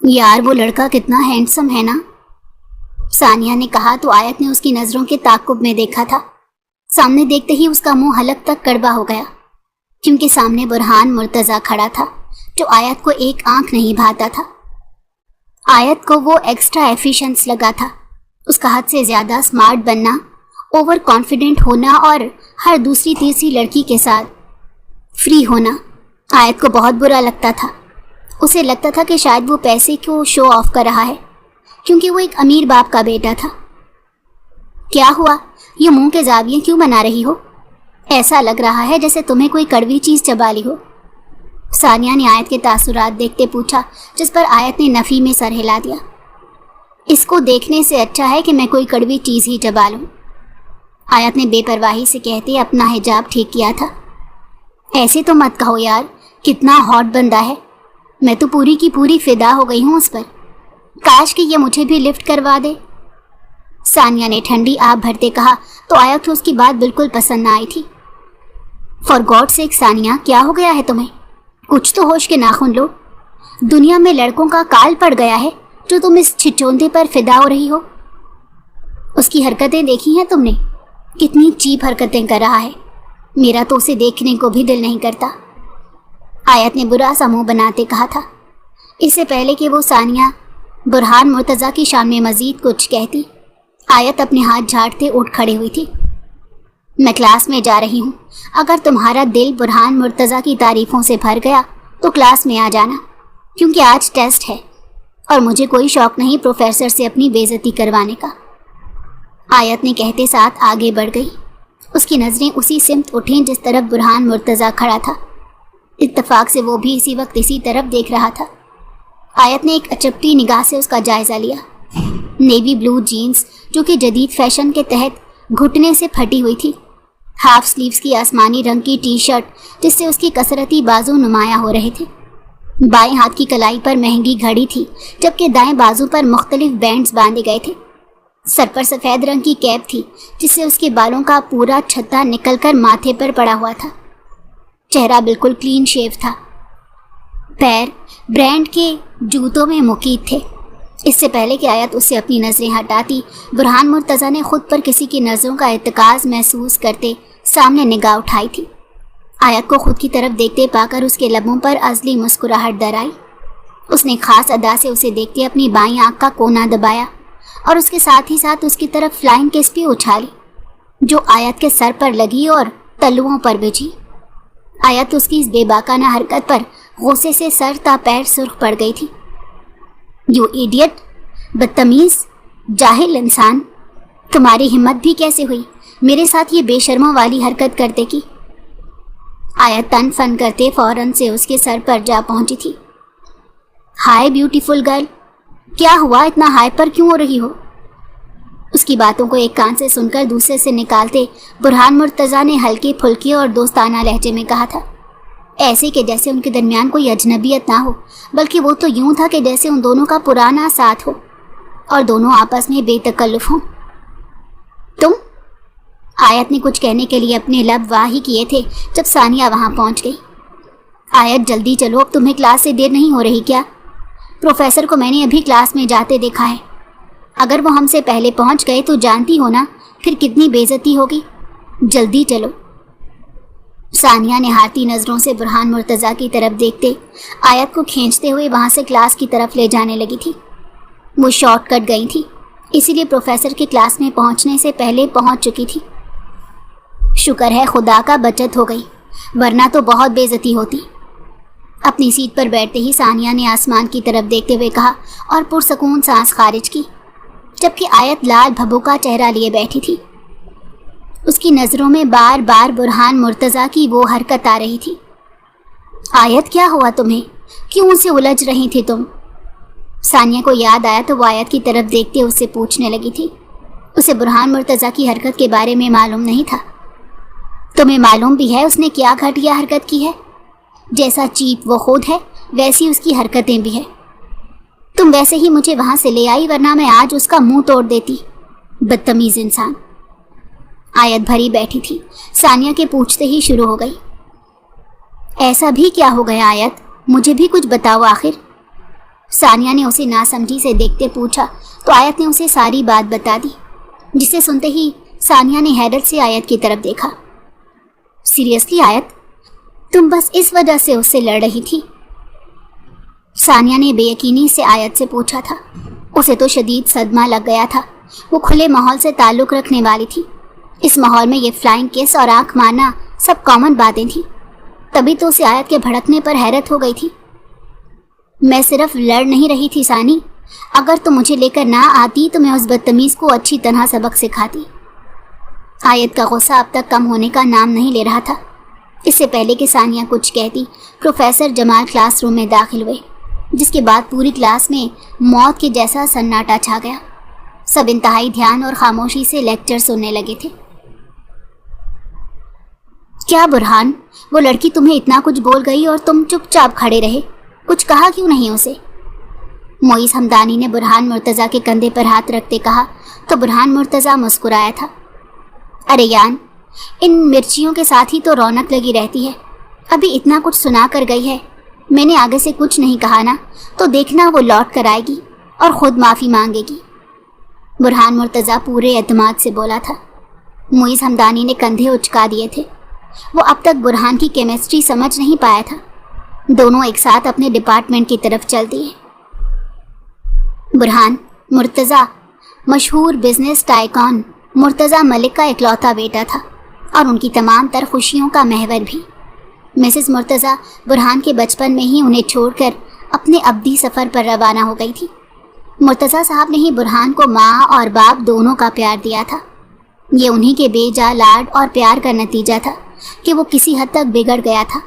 یار وہ لڑکا کتنا ہینڈسم ہے نا، ثانیہ نے کہا تو آیت نے اس کی نظروں کے تعاقب میں دیکھا تھا۔ سامنے دیکھتے ہی اس کا منہ حلق تک کڑوا ہو گیا، کیونکہ سامنے برہان مرتضیٰ کھڑا تھا جو آیت کو ایک آنکھ نہیں بھاتا تھا۔ آیت کو وہ ایکسٹرا ایفیشنس لگا تھا، اس کا حد سے زیادہ سمارٹ بننا، اوور کانفیڈنٹ ہونا اور ہر دوسری تیسری لڑکی کے ساتھ فری ہونا آیت کو بہت برا لگتا تھا۔ اسے لگتا تھا کہ شاید وہ پیسے کو شو آف کر رہا ہے، کیونکہ وہ ایک امیر باپ کا بیٹا تھا۔ کیا ہوا؟ یہ منہ کے زاویے کیوں بنا رہی ہو؟ ایسا لگ رہا ہے جیسے تمہیں کوئی کڑوی چیز چبا لی ہو، ثانیہ نے آیت کے تاثرات دیکھتے پوچھا، جس پر آیت نے نفی میں سر ہلا دیا۔ اس کو دیکھنے سے اچھا ہے کہ میں کوئی کڑوی چیز ہی چبا لوں، آیت نے بے پرواہی سے کہتے اپنا حجاب ٹھیک کیا تھا۔ ایسے تو مت کہو یار، کتنا ہاٹ بندہ ہے، میں تو پوری کی پوری فدا ہو گئی ہوں اس پر، کاش کہ یہ مجھے بھی لفٹ کروا دے، ثانیہ نے ٹھنڈی آب بھرتے کہا تو آیت کو اس کی بات بالکل پسند نہ آئی تھی۔ فار گاڈ سیک ثانیہ، کیا ہو گیا ہے تمہیں؟ کچھ تو ہوش کے ناخن لو، دنیا میں لڑکوں کا کال پڑ گیا ہے جو تم اس چھچوندے پر فدا ہو رہی ہو۔ اس کی حرکتیں دیکھی ہیں تم نے؟ کتنی چیپ حرکتیں کر رہا ہے، میرا تو اسے دیکھنے کو بھی دل نہیں کرتا، آیت نے برا سا منہ بناتے کہا تھا۔ اس سے پہلے کہ وہ ثانیہ برہان مرتضیٰ کی شان میں مزید کچھ کہتی، آیت اپنے ہاتھ جھاڑتے اٹھ کھڑے ہوئی تھی۔ میں کلاس میں جا رہی ہوں، اگر تمہارا دل برہان مرتضیٰ کی تعریفوں سے بھر گیا تو کلاس میں آ جانا، کیونکہ آج ٹیسٹ ہے اور مجھے کوئی شوق نہیں پروفیسر سے اپنی بے عزتی کروانے کا، آیت نے کہتے ساتھ آگے بڑھ گئی۔ اس کی نظریں اسی سمت اٹھیں جس طرف برہان مرتضیٰ کھڑا تھا، اتفاق سے وہ بھی اسی وقت اسی طرف دیکھ رہا تھا۔ آیت نے ایک اچپٹی نگاہ سے اس کا جائزہ لیا۔ نیوی بلو جینز جو کہ جدید فیشن کے تحت گھٹنے سے پھٹی ہوئی تھی، ہاف سلیوز کی آسمانی رنگ کی ٹی شرٹ جس سے اس کی کثرتی بازو نمایاں ہو رہے تھے، بائیں ہاتھ کی کلائی پر مہنگی گھڑی تھی جبکہ دائیں بازو پر مختلف بینڈز باندھے گئے تھے، سر پر سفید رنگ کی کیپ تھی جس سے اس کے بالوں کا پورا چھتا نکل کر ماتھے پر پڑا ہوا تھا، چہرہ بالکل کلین شیو تھا، پیر برانڈ کے جوتوں میں مقید تھے۔ اس سے پہلے کہ آیت اس سے اپنی نظریں ہٹاتی، برہان مرتضیٰ نے خود پر کسی کی نظروں کا ارتکاز محسوس کرتے سامنے نگاہ اٹھائی تھی۔ آیت کو خود کی طرف دیکھتے پا کر اس کے لبوں پر ازلی مسکراہٹ در آئی۔ اس نے خاص ادا سے اسے دیکھتے اپنی بائیں آنکھ کا کونا دبایا اور اس کے ساتھ ہی ساتھ اس کی طرف فلائنگ کس بھی اچھالی جو آیت کے سر پر لگی اور تلوؤں پر بجھی۔ آیت اس کی اس بے باکانہ حرکت پر غصے سے سر تا پیر سرخ پڑ گئی تھی۔ یو ایڈیٹ، بدتمیز، جاہل انسان، تمہاری ہمت بھی کیسے ہوئی میرے ساتھ یہ بے شرموں والی حرکت کرتے کی؟ آیت تن فن کرتے فوراً سے اس کے سر پر جا پہنچی تھی۔ ہائے بیوٹیفل گرل، کیا ہوا، اتنا ہائپر کیوں ہو رہی ہو؟ اس کی باتوں کو ایک کان سے سن کر دوسرے سے نکالتے برہان مرتضیٰ نے ہلکے پھلکے اور دوستانہ لہجے میں کہا تھا، ایسے کہ جیسے ان کے درمیان کوئی اجنبیت نہ ہو، بلکہ وہ تو یوں تھا کہ جیسے ان دونوں کا پرانا ساتھ ہو اور دونوں آپس میں بے تکلف ہوں۔ تم؟ آیت نے کچھ کہنے کے لیے اپنے لب واہی کیے تھے جب ثانیہ وہاں پہنچ گئی۔ آیت جلدی چلو، اب تمہیں کلاس سے دیر نہیں ہو رہی کیا؟ پروفیسر کو میں نے ابھی کلاس میں جاتے دیکھا ہے، اگر وہ ہم سے پہلے پہنچ گئے تو جانتی ہو نا پھر کتنی بے عزتی ہوگی، جلدی چلو۔ ثانیہ نے ہارتی نظروں سے برہان مرتضیٰ کی طرف دیکھتے آیت کو کھینچتے ہوئے وہاں سے کلاس کی طرف لے جانے لگی تھی۔ وہ شارٹ کٹ گئی تھی، اسی لیے پروفیسر کے کلاس میں پہنچنے سے پہلے پہنچ چکی تھی۔ شکر ہے خدا کا بچت ہو گئی، ورنہ تو بہت بے عزتی ہوتی۔ اپنی سیٹ پر بیٹھتے ہی ثانیہ نے آسمان کی طرف دیکھتے ہوئے کہا اور پرسکون سانس خارج کی، جبکہ آیت لال بھبو کا چہرہ لیے بیٹھی تھی۔ اس کی نظروں میں بار بار برہان مرتضیٰ کی وہ حرکت آ رہی تھی۔ آیت، کیا ہوا تمہیں؟ کیوں سے الجھ رہی تھی تم؟ ثانیہ کو یاد آیا تو وہ آیت کی طرف دیکھتے اس سے پوچھنے لگی تھی۔ اسے برہان مرتضیٰ کی حرکت کے بارے میں معلوم نہیں تھا۔ تمہیں معلوم بھی ہے اس نے کیا گھٹیا حرکت کی ہے؟ جیسا چیپ وہ خود ہے ویسی اس کی حرکتیں بھی ہے۔ تم ویسے ہی مجھے وہاں سے لے آئی، ورنہ میں آج اس کا منہ توڑ دیتی، بدتمیز انسان۔ آیت بھری بیٹھی تھی، ثانیہ کے پوچھتے ہی شروع ہو گئی، ایسا بھی کیا ہو گیا آیت؟ مجھے بھی کچھ بتاؤ آخر۔ सानिया ने उसे नासमझी से देखते पूछा तो आयत ने उसे सारी बात बता दी, जिसे सुनते ही सानिया ने हैरत से आयत की तरफ देखा। सीरियसली आयत, तुम बस इस वजह से उससे लड़ रही थी? सानिया ने बेयकीनी से आयत से पूछा था। उसे तो शदीद सदमा लग गया था। वो खुले माहौल से ताल्लुक़ रखने वाली थी। इस माहौल में ये फ्लाइंग किस और आंख मारना सब कॉमन बातें थी। तभी तो उसे आयत के भड़कने पर हैरत हो गई थी। मैं सिर्फ लड़ नहीं रही थी सानी, अगर तुम मुझे लेकर ना आती तो मैं उस बदतमीज़ को अच्छी तरह सबक सिखाती। आयत का गुस्सा अब तक कम होने का नाम नहीं ले रहा था। इससे पहले कि सानिया कुछ कहती, प्रोफेसर जमाल क्लासरूम में दाखिल हुए, जिसके बाद पूरी क्लास में मौत के जैसा सन्नाटा छा गया। सब इंतहाई ध्यान और खामोशी से लेक्चर सुनने लगे थे। क्या बुरहान, वो लड़की तुम्हें इतना कुछ बोल गई और तुम चुपचाप खड़े रहे? कुछ कहा क्यों नहीं उसे? मोइस हमदानी ने बुरहान मुर्तज़ा के कंधे पर हाथ रखते कहा तो बुरहान मुर्तज़ा मुस्कुराया था। अरे यान, इन मिर्चियों के साथ ही तो रौनक लगी रहती है। अभी इतना कुछ सुना कर गई है, मैंने आगे से कुछ नहीं कहा ना, तो देखना वो लौट कर आएगी और ख़ुद माफ़ी मांगेगी। बुरहान मुर्तज़ा पूरे एतमाद से बोला था। मोइस हमदानी ने कंधे उचका दिए थे। वो अब तक बुरहान की केमिस्ट्री समझ नहीं पाया था। दोनों एक साथ अपने डिपार्टमेंट की तरफ चल दिए। बुरहान मुर्तज़ा मशहूर बिजनेस टाइकॉन मुर्तज़ा मलिक का इकलौता बेटा था और उनकी तमाम तर खुशियों का महवर भी। मिसेस मुर्तज़ा बुरहान के बचपन में ही उन्हें छोड़कर अपने अब्दी सफ़र पर रवाना हो गई थी। मुर्तज़ा साहब ने ही बुरहान को माँ और बाप दोनों का प्यार दिया था। ये उन्हीं के बेजा लाड और प्यार का नतीजा था कि वो किसी हद तक बिगड़ गया था,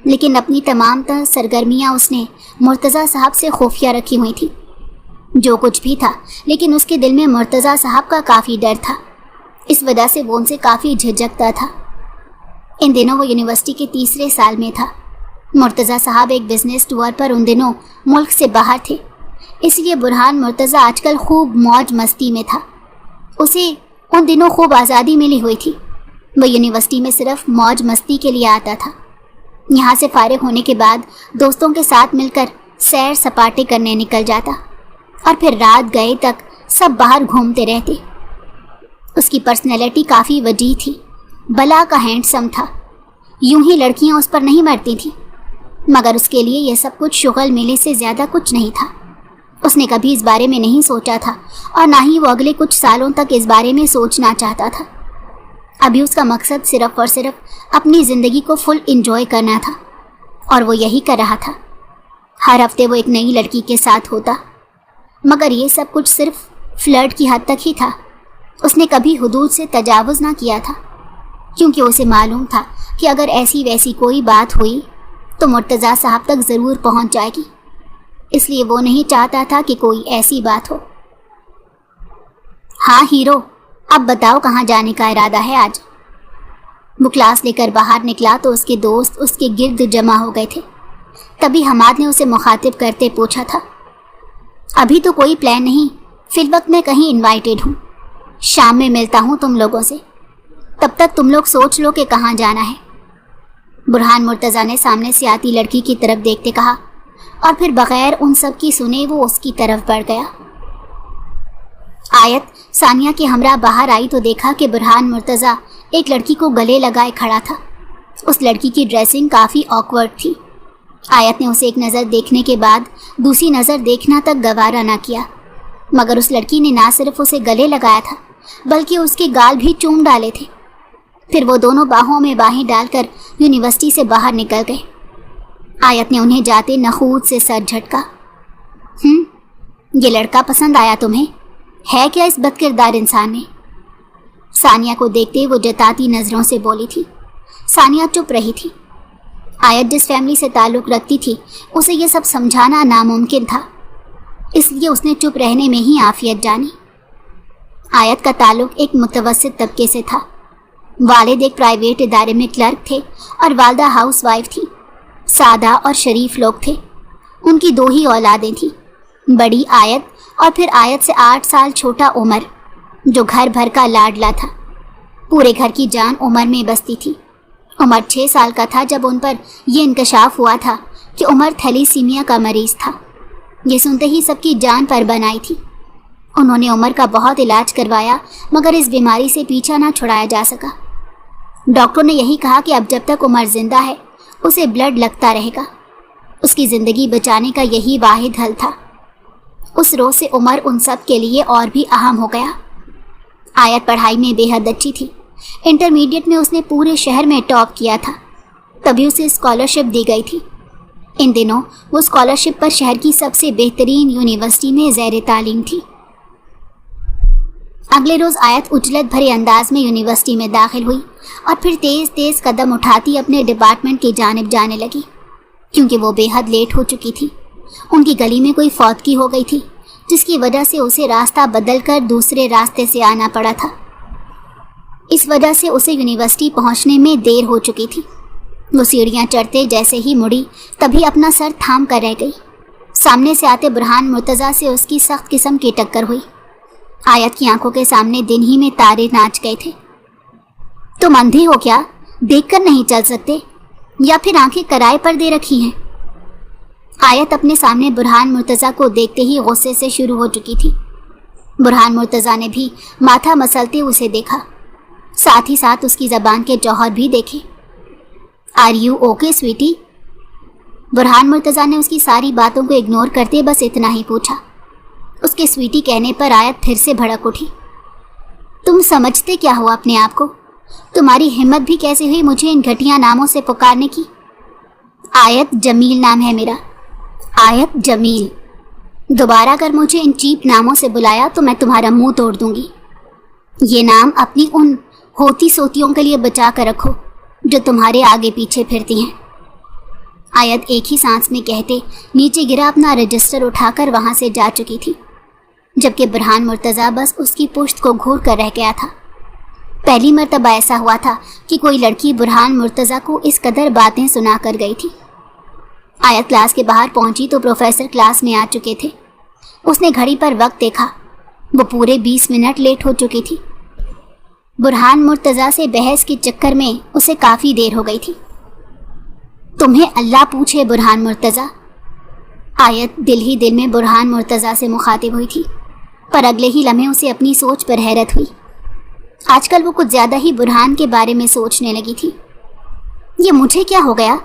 लेकिन अपनी तमाम तर सरगर्मियाँ उसने मुर्तज़ा साहब से खुफिया रखी हुई थी। जो कुछ भी था, लेकिन उसके दिल में मुर्तज़ा साहब का काफ़ी डर था। इस वजह से वो उनसे काफ़ी झिझकता था। इन दिनों वो यूनिवर्सिटी के तीसरे साल में था। मुर्तज़ा साहब एक बिज़नेस टूर पर उन दिनों मुल्क से बाहर थे, इसलिए बुरहान मुर्तज़ा आजकल खूब मौज मस्ती में था। उसे उन दिनों खूब आज़ादी मिली हुई थी। वह यूनिवर्सिटी में सिर्फ मौज मस्ती के लिए आता था। यहाँ से फारिग होने के बाद दोस्तों के साथ मिलकर सैर सपाटे करने निकल जाता और फिर रात गए तक सब बाहर घूमते रहते। उसकी पर्सनैलिटी काफ़ी वजीह थी, बला का हैंडसम था। यूं ही लड़कियां उस पर नहीं मरती थीं, मगर उसके लिए यह सब कुछ शुगल मेले से ज़्यादा कुछ नहीं था। उसने कभी इस बारे में नहीं सोचा था और ना ही वो अगले कुछ सालों तक इस बारे में सोचना चाहता था। अभी उसका मकसद सिर्फ और सिर्फ अपनी ज़िंदगी को फुल इंजॉय करना था और वो यही कर रहा था। हर हफ्ते वो एक नई लड़की के साथ होता, मगर ये सब कुछ सिर्फ फ्लर्ट की हद तक ही था। उसने कभी हुदूद से तजावुज़ ना किया था, क्योंकि उसे मालूम था कि अगर ऐसी वैसी कोई बात हुई तो मुर्तज़ा साहब तक ज़रूर पहुंच जाएगी। इसलिए वो नहीं चाहता था कि कोई ऐसी बात हो। हाँ हीरो, अब बताओ कहाँ जाने का इरादा है आज? वो क्लास लेकर बाहर निकला तो उसके दोस्त उसके गिर्द जमा हो गए थे। तभी हमाद ने उसे मुखातिब करते पूछा था। अभी तो कोई प्लान नहीं, फिलवक्त मैं कहीं इनवाइटेड हूँ। शाम में मिलता हूँ तुम लोगों से, तब तक तुम लोग सोच लो कि कहाँ जाना है। बुरहान मुर्तज़ा ने सामने से आती लड़की की तरफ देखते कहा और फिर बगैर उन सब की सुने वो उसकी तरफ बढ़ गया। आयत सानिया के हमरा बाहर आई तो देखा कि बुरहान मुर्तज़ा एक लड़की को गले लगाए खड़ा था। उस लड़की की ड्रेसिंग काफ़ी ऑकवर्ड थी। आयत ने उसे एक नज़र देखने के बाद दूसरी नज़र देखना तक गवारा ना किया, मगर उस लड़की ने ना सिर्फ उसे गले लगाया था बल्कि उसके गाल भी चूम डाले थे। फिर वो दोनों बाहों में बाहें डालकर यूनिवर्सिटी से बाहर निकल गए। आयत ने उन्हें जाते नखूद से सर झटका। ये लड़का पसंद आया तुम्हें? है क्या इस बदकिरदार इंसान में? सानिया को देखते वो जताती नज़रों से बोली थी। सानिया चुप रही थी। आयत जिस फैमिली से ताल्लुक़ रखती थी उसे ये सब समझाना नामुमकिन था, इसलिए उसने चुप रहने में ही आफियत जानी। आयत का ताल्लुक़ एक मुतवस्सित तबके से था। वालिद एक प्राइवेट इदारे में क्लर्क थे और वालदा हाउस वाइफ थी। सादा और शरीफ लोग थे। उनकी 2 ही औलादें थीं, बड़ी आयत और फिर आयत से 8 साल छोटा उमर, जो घर भर का लाडला था। पूरे घर की जान उमर में बसती थी। उमर 6 साल का था जब उन पर यह इंकशाफ हुआ था कि उमर थैलीसीमिया का मरीज़ था। یہ سنتے ہی سب کی جان پر بن آئی تھی۔ انہوں نے عمر کا بہت علاج کروایا مگر اس بیماری سے پیچھا نہ چھڑایا جا سکا۔ ڈاکٹر نے یہی کہا کہ اب جب تک عمر زندہ ہے اسے بلڈ لگتا رہے گا۔ اس کی زندگی بچانے کا یہی واحد حل تھا۔ اس روز سے عمر ان سب کے لیے اور بھی اہم ہو گیا۔ آیت پڑھائی میں بے حد اچھی تھی۔ انٹرمیڈیٹ میں اس نے پورے شہر میں ٹاپ کیا تھا، تبھی اسے اسکالرشپ دی گئی تھی۔ ان دنوں وہ اسکالرشپ پر شہر کی سب سے بہترین یونیورسٹی میں زیر تعلیم تھی۔ اگلے روز آیت اجلت بھرے انداز میں یونیورسٹی میں داخل ہوئی اور پھر تیز تیز قدم اٹھاتی اپنے ڈپارٹمنٹ کی جانب جانے لگی، کیونکہ وہ بے حد لیٹ ہو چکی تھی۔ ان کی گلی میں کوئی فوتگی ہو گئی تھی، جس کی وجہ سے اسے راستہ بدل کر دوسرے راستے سے آنا پڑا تھا۔ اس وجہ سے اسے یونیورسٹی پہنچنے میں دیر ہو چکی تھی۔ وہ سیڑھیاں چڑھتے جیسے ہی مڑی تبھی اپنا سر تھام کر رہ گئی۔ سامنے سے آتے برہان مرتضیٰ سے اس کی سخت قسم کی ٹکر ہوئی۔ آیت کی آنکھوں کے سامنے دن ہی میں تارے ناچ گئے تھے۔ تم اندھے ہو کیا؟ دیکھ کر نہیں چل سکتے یا پھر آنکھیں کرائے پر دے رکھی ہیں؟ آیت اپنے سامنے برہان مرتضیٰ کو دیکھتے ہی غصے سے شروع ہو چکی تھی۔ برہان مرتضیٰ نے بھی ماتھا مسلتے اسے دیکھا، ساتھ ہی ساتھ اس کی زبان کے جوہر بھی دیکھے۔ Are you okay sweetie? Burhan Murtaza نے اس کی ساری باتوں کو اگنور کرتے بس اتنا ہی پوچھا۔ اس کے سویٹی کہنے پر آیت پھر سے بھڑک اٹھی۔ تم سمجھتے کیا ہو اپنے آپ کو؟ تمہاری ہمت بھی کیسے ہوئی مجھے ان گھٹیا ناموں سے پکارنے کی؟ آیت جمیل نام ہے میرا، آیت جمیل۔ دوبارہ اگر مجھے ان چیپ ناموں سے بلایا تو میں تمہارا منہ توڑ دوں گی۔ یہ نام اپنی ان ہوتی سوتیوں کے لیے بچا کر رکھو جو تمہارے آگے پیچھے پھرتی ہیں۔ آیت ایک ہی سانس میں کہتے نیچے گرا اپنا رجسٹر اٹھا کر وہاں سے جا چکی تھی، جبکہ برہان مرتضیٰ بس اس کی پشت کو گھور کر رہ گیا تھا۔ پہلی مرتبہ ایسا ہوا تھا کہ کوئی لڑکی برہان مرتضیٰ کو اس قدر باتیں سنا کر گئی تھی۔ آیت کلاس کے باہر پہنچی تو پروفیسر کلاس میں آ چکے تھے۔ اس نے گھڑی پر وقت دیکھا، وہ پورے 20 منٹ لیٹ ہو چکی تھی۔ برہان مرتضیٰ سے بحث کے چکر میں اسے کافی دیر ہو گئی تھی۔ تمہیں اللہ پوچھے برہان مرتضیٰ؟ آیت دل ہی دل میں برہان مرتضیٰ سے مخاطب ہوئی تھی، پر اگلے ہی لمحے اسے اپنی سوچ پر حیرت ہوئی۔ آج کل وہ کچھ زیادہ ہی برہان کے بارے میں سوچنے لگی تھی۔ یہ مجھے کیا ہو گیا؟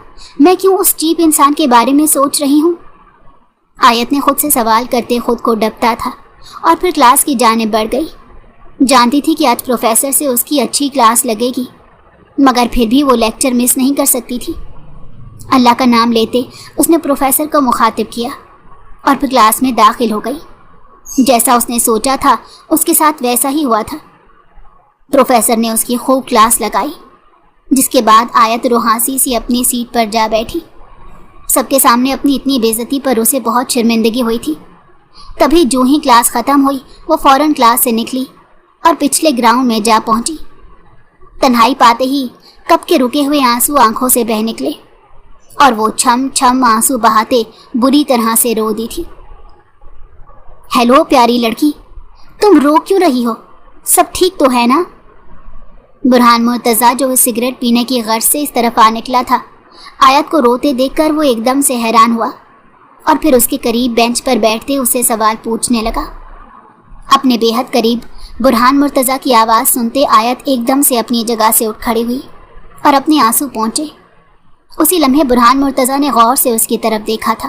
میں کیوں اس چیپ انسان کے بارے میں سوچ رہی ہوں؟ آیت نے خود سے سوال کرتے خود کو ڈپتا تھا اور پھر کلاس کی جانب بڑھ گئی۔ جانتی تھی کہ آج پروفیسر سے اس کی اچھی کلاس لگے گی، مگر پھر بھی وہ لیکچر مس نہیں کر سکتی تھی۔ اللہ کا نام لیتے اس نے پروفیسر کو مخاطب کیا اور پھر کلاس میں داخل ہو گئی۔ جیسا اس نے سوچا تھا اس کے ساتھ ویسا ہی ہوا تھا۔ پروفیسر نے اس کی خوب کلاس لگائی، جس کے بعد آیت روحانسی سی اپنی سیٹ پر جا بیٹھی۔ سب کے سامنے اپنی اتنی بے عزتی پر اسے بہت شرمندگی ہوئی تھی۔ تبھی جو ہی کلاس ختم ہوئی وہ فوراً کلاس سے نکلی اور پچھلے گراؤنڈ میں جا پہنچی۔ تنہائی پاتے ہی کب کے رکے ہوئے آنسو آنکھوں سے بہہ نکلے اور وہ چھم چھم آنسو بہاتے بری طرح سے رو دی تھی۔ ہیلو پیاری لڑکی، تم رو کیوں رہی ہو؟ سب ٹھیک تو ہے نا؟ برہان مرتضیٰ جو سگریٹ پینے کی غرض سے اس طرف آ نکلا تھا، آیت کو روتے دیکھ کر وہ ایک دم سے حیران ہوا اور پھر اس کے قریب بینچ پر بیٹھتے اسے سوال پوچھنے لگا۔ اپنے بے حد قریب برہان مرتضیٰ کی آواز سنتے آیت ایک دم سے اپنی جگہ سے اٹھ کھڑی ہوئی اور اپنے آنسو پہنچے۔ اسی لمحے برہان مرتضیٰ نے غور سے اس کی طرف دیکھا تھا۔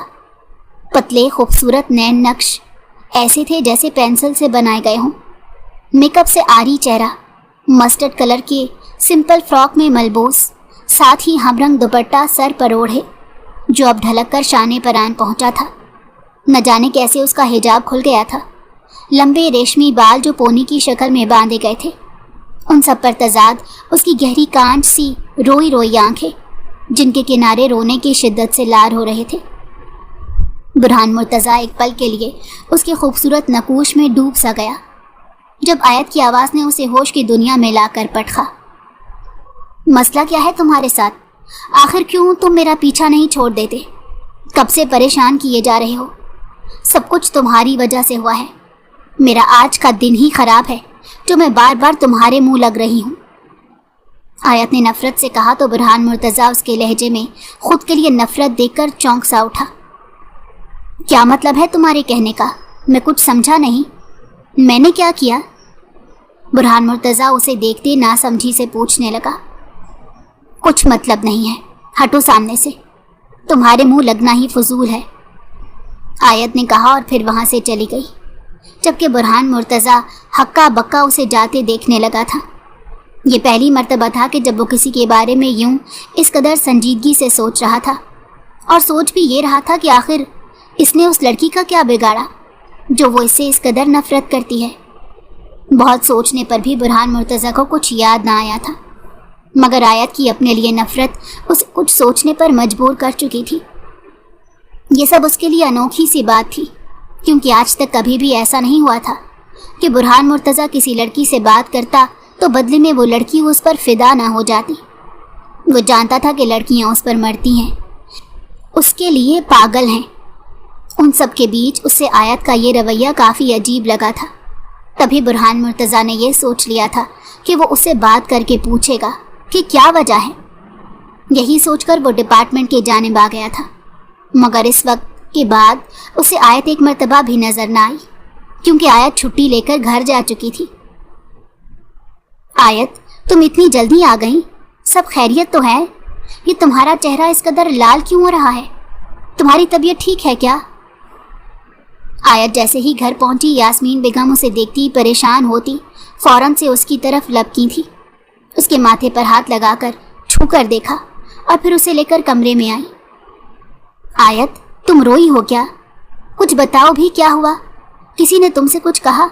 پتلے خوبصورت نین نقش ایسے تھے جیسے پینسل سے بنائے گئے ہوں۔ میک اپ سے آری چہرہ، مسٹرڈ کلر کے سمپل فراک میں ملبوس، ساتھ ہی ہم رنگ دوپٹہ سر پر اوڑھے جو اب ڈھلک کر شانے پر آن پہنچا تھا۔ نہ جانے کیسے اس کا حجاب کھل گیا تھا۔ لمبے ریشمی بال جو پونی کی شکل میں باندھے گئے تھے، ان سب پر تضاد اس کی گہری کانچ سی روئی روئی آنکھیں جن کے کنارے رونے کی شدت سے لال ہو رہے تھے۔ برہان مرتضیٰ ایک پل کے لیے اس کے خوبصورت نقوش میں ڈوب سا گیا جب آیت کی آواز نے اسے ہوش کی دنیا میں لا کر پٹخا۔ مسئلہ کیا ہے تمہارے ساتھ؟ آخر کیوں تم میرا پیچھا نہیں چھوڑ دیتے؟ کب سے پریشان کیے جا رہے ہو؟ سب کچھ تمہاری وجہ سے ہوا ہے۔ میرا آج کا دن ہی خراب ہے جو میں بار بار تمہارے منہ لگ رہی ہوں۔ آیت نے نفرت سے کہا تو برہان مرتضیٰ اس کے لہجے میں خود کے لیے نفرت دیکھ کر چونک سا اٹھا۔ کیا مطلب ہے تمہارے کہنے کا؟ میں کچھ سمجھا نہیں. میں نے کیا کیا؟ برہان مرتضیٰ اسے دیکھتے ناسمجھی سے پوچھنے لگا. کچھ مطلب نہیں ہے، ہٹو سامنے سے، تمہارے منہ لگنا ہی فضول ہے، آیت نے کہا اور پھر وہاں سے چلی گئی، جبکہ برہان مرتضیٰ ہکا بکا اسے جاتے دیکھنے لگا تھا. یہ پہلی مرتبہ تھا کہ جب وہ کسی کے بارے میں یوں اس قدر سنجیدگی سے سوچ رہا تھا، اور سوچ بھی یہ رہا تھا کہ آخر اس نے اس لڑکی کا کیا بگاڑا جو وہ اس سے اس قدر نفرت کرتی ہے. بہت سوچنے پر بھی برہان مرتضیٰ کو کچھ یاد نہ آیا تھا، مگر آیت کی اپنے لیے نفرت اسے کچھ سوچنے پر مجبور کر چکی تھی. یہ سب اس کے لیے انوکھی سی بات تھی، کیونکہ آج تک کبھی بھی ایسا نہیں ہوا تھا کہ برہان مرتضیٰ کسی لڑکی سے بات کرتا تو بدلے میں وہ لڑکی اس پر فدا نہ ہو جاتی. وہ جانتا تھا کہ لڑکیاں اس پر مرتی ہیں، اس کے لیے پاگل ہیں. ان سب کے بیچ اس سے آیت کا یہ رویہ کافی عجیب لگا تھا. تبھی برہان مرتضیٰ نے یہ سوچ لیا تھا کہ وہ اسے بات کر کے پوچھے گا کہ کیا وجہ ہے. یہی سوچ کر وہ ڈپارٹمنٹ کے جانب آ گیا تھا، مگر اس وقت کے بعد اسے آیت ایک مرتبہ بھی نظر نہ آئی، کیونکہ آیت چھٹی لے کر گھر جا چکی تھی. آیت، تم اتنی جلدی آ گئی، سب خیریت تو ہے؟ یہ تمہارا چہرہ اس قدر لال کیوں ہو رہا ہے؟ تمہاری طبیعت ٹھیک ہے کیا؟ آیت جیسے ہی گھر پہنچی، یاسمین بیگم اسے دیکھتی پریشان ہوتی فوراً سے اس کی طرف لپکی تھی. اس کے ماتھے پر ہاتھ لگا کر چھو کر دیکھا اور پھر اسے لے کر کمرے میں آئی. آیت، تم روئی ہو کیا؟ کچھ بتاؤ بھی، کیا ہوا؟ کسی نے تم سے کچھ کہا؟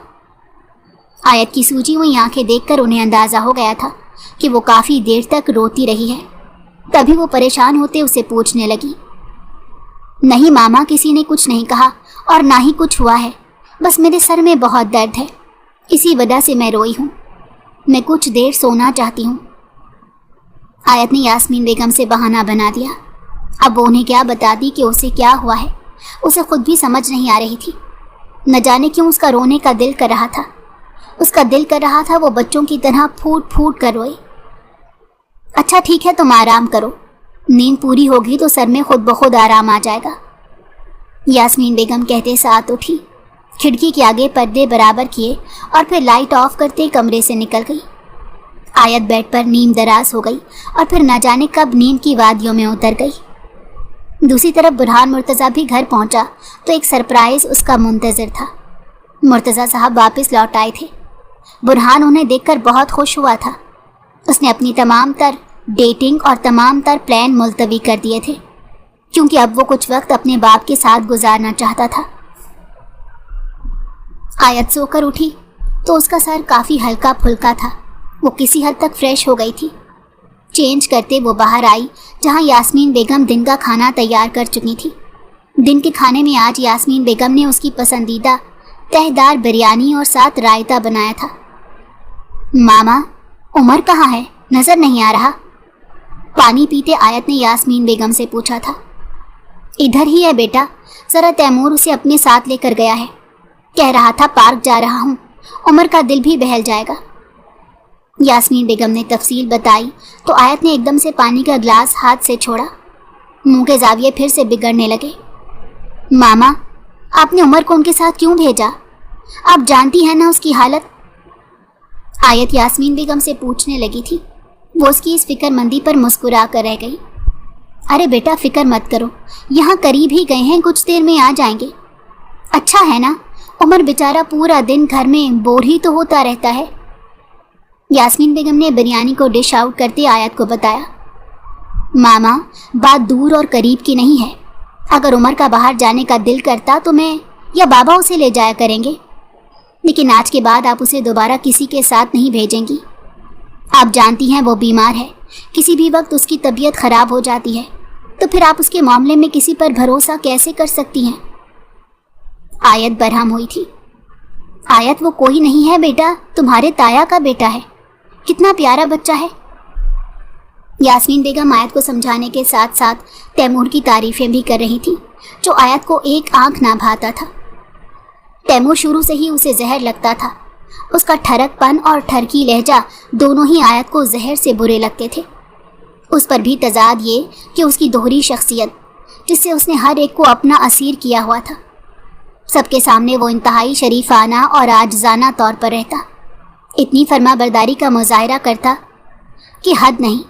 آیت کی سوجی ہوئی آنکھیں دیکھ کر انہیں اندازہ ہو گیا تھا کہ وہ کافی دیر تک روتی رہی ہے. تبھی وہ پریشان ہوتے اسے پوچھنے لگی. نہیں ماما، کسی نے کچھ نہیں کہا اور نہ ہی کچھ ہوا ہے، بس میرے سر میں بہت درد ہے، اسی وجہ سے میں روئی ہوں. میں کچھ دیر سونا چاہتی ہوں. آیت نے یاسمین بیگم سے بہانہ بنا دیا. اب وہ انہیں کیا بتاتی کہ اسے کیا ہوا ہے، اسے خود بھی سمجھ نہیں آ رہی تھی. نہ جانے کیوں اس کا رونے کا دل کر رہا تھا. اس کا دل کر رہا تھا وہ بچوں کی طرح پھوٹ پھوٹ کر روئے. اچھا ٹھیک ہے، تم آرام کرو، نیند پوری ہوگی تو سر میں خود بخود آرام آ جائے گا. یاسمین بیگم کہتے ساتھ اٹھی، کھڑکی کے آگے پردے برابر کیے اور پھر لائٹ آف کرتے کمرے سے نکل گئی. آیت بیڈ پر نیم دراز ہو گئی اور پھر نہ جانے کب نیند کی وادیوں میں اتر گئی. دوسری طرف برہان مرتضیٰ بھی گھر پہنچا تو ایک سرپرائز اس کا منتظر تھا. مرتضیٰ صاحب واپس لوٹ آئے تھے. برہان انہیں دیکھ کر بہت خوش ہوا تھا. اس نے اپنی تمام تر ڈیٹنگ اور تمام تر پلان ملتوی کر دیے تھے، کیونکہ اب وہ کچھ وقت اپنے باپ کے ساتھ گزارنا چاہتا تھا. آیت سو کر اٹھی تو اس کا سر کافی ہلکا پھلکا تھا. وہ کسی حد تک فریش ہو گئی تھی. چینج کرتے وہ باہر آئی جہاں یاسمین بیگم دن کا کھانا تیار کر چکی تھی. دن کے کھانے میں آج یاسمین بیگم نے اس کی پسندیدہ تہہ دار بریانی اور ساتھ رائتا بنایا تھا. ماما، عمر کہاں ہے؟ نظر نہیں آ رہا. پانی پیتے آیت نے یاسمین بیگم سے پوچھا تھا. ادھر ہی ہے بیٹا، ذرا تیمور اسے اپنے ساتھ لے کر گیا ہے. کہہ رہا تھا پارک جا رہا ہوں، عمر کا دل بھی بہل جائے گا. یاسمین بیگم نے تفصیل بتائی تو آیت نے ایک دم سے پانی کا گلاس ہاتھ سے چھوڑا. منہ کے زاویے پھر سے بگڑنے لگے. ماما، آپ نے عمر کو ان کے ساتھ کیوں بھیجا؟ آپ جانتی ہیں نا اس کی حالت؟ آیت یاسمین بیگم سے پوچھنے لگی تھی. وہ اس کی اس فکر مندی پر مسکرا کر رہ گئی. ارے بیٹا فکر مت کرو، یہاں قریب ہی گئے ہیں، کچھ دیر میں آ جائیں گے. اچھا ہے نا، عمر بیچارہ پورا دن گھر میں بور ہی تو ہوتا رہتا ہے. یاسمین بیگم نے بریانی کو ڈش آؤٹ کرتے آیت کو بتایا. ماما، بات دور اور قریب کی نہیں ہے. اگر عمر کا باہر جانے کا دل کرتا تو میں یا بابا اسے لے جایا کریں گے، لیکن آج کے بعد آپ اسے دوبارہ کسی کے ساتھ نہیں بھیجیں گی. آپ جانتی ہیں وہ بیمار ہے، کسی بھی وقت اس کی طبیعت خراب ہو جاتی ہے، تو پھر آپ اس کے معاملے میں کسی پر بھروسہ کیسے کر سکتی ہیں؟ آیت برہم ہوئی تھی. آیت وہ کوئی نہیں ہے بیٹا، تمہارے تایا کا بیٹا ہے، کتنا پیارا بچہ ہے. یاسمین بیگم آیت کو سمجھانے کے ساتھ ساتھ تیمور کی تعریفیں بھی کر رہی تھی، جو آیت کو ایک آنکھ نہ بھاتا تھا. تیمور شروع سے ہی اسے زہر لگتا تھا. اس کا ٹھڑک پن اور ٹھرکی لہجہ دونوں ہی آیت کو زہر سے برے لگتے تھے. اس پر بھی تضاد یہ کہ اس کی دوہری شخصیت، جس سے اس نے ہر ایک کو اپنا اسیر کیا ہوا تھا، سب کے سامنے وہ انتہائی شریفانہ اور عاجزانہ طور پر رہتا، اتنی فرما برداری کا مظاہرہ کرتا کہ حد نہیں۔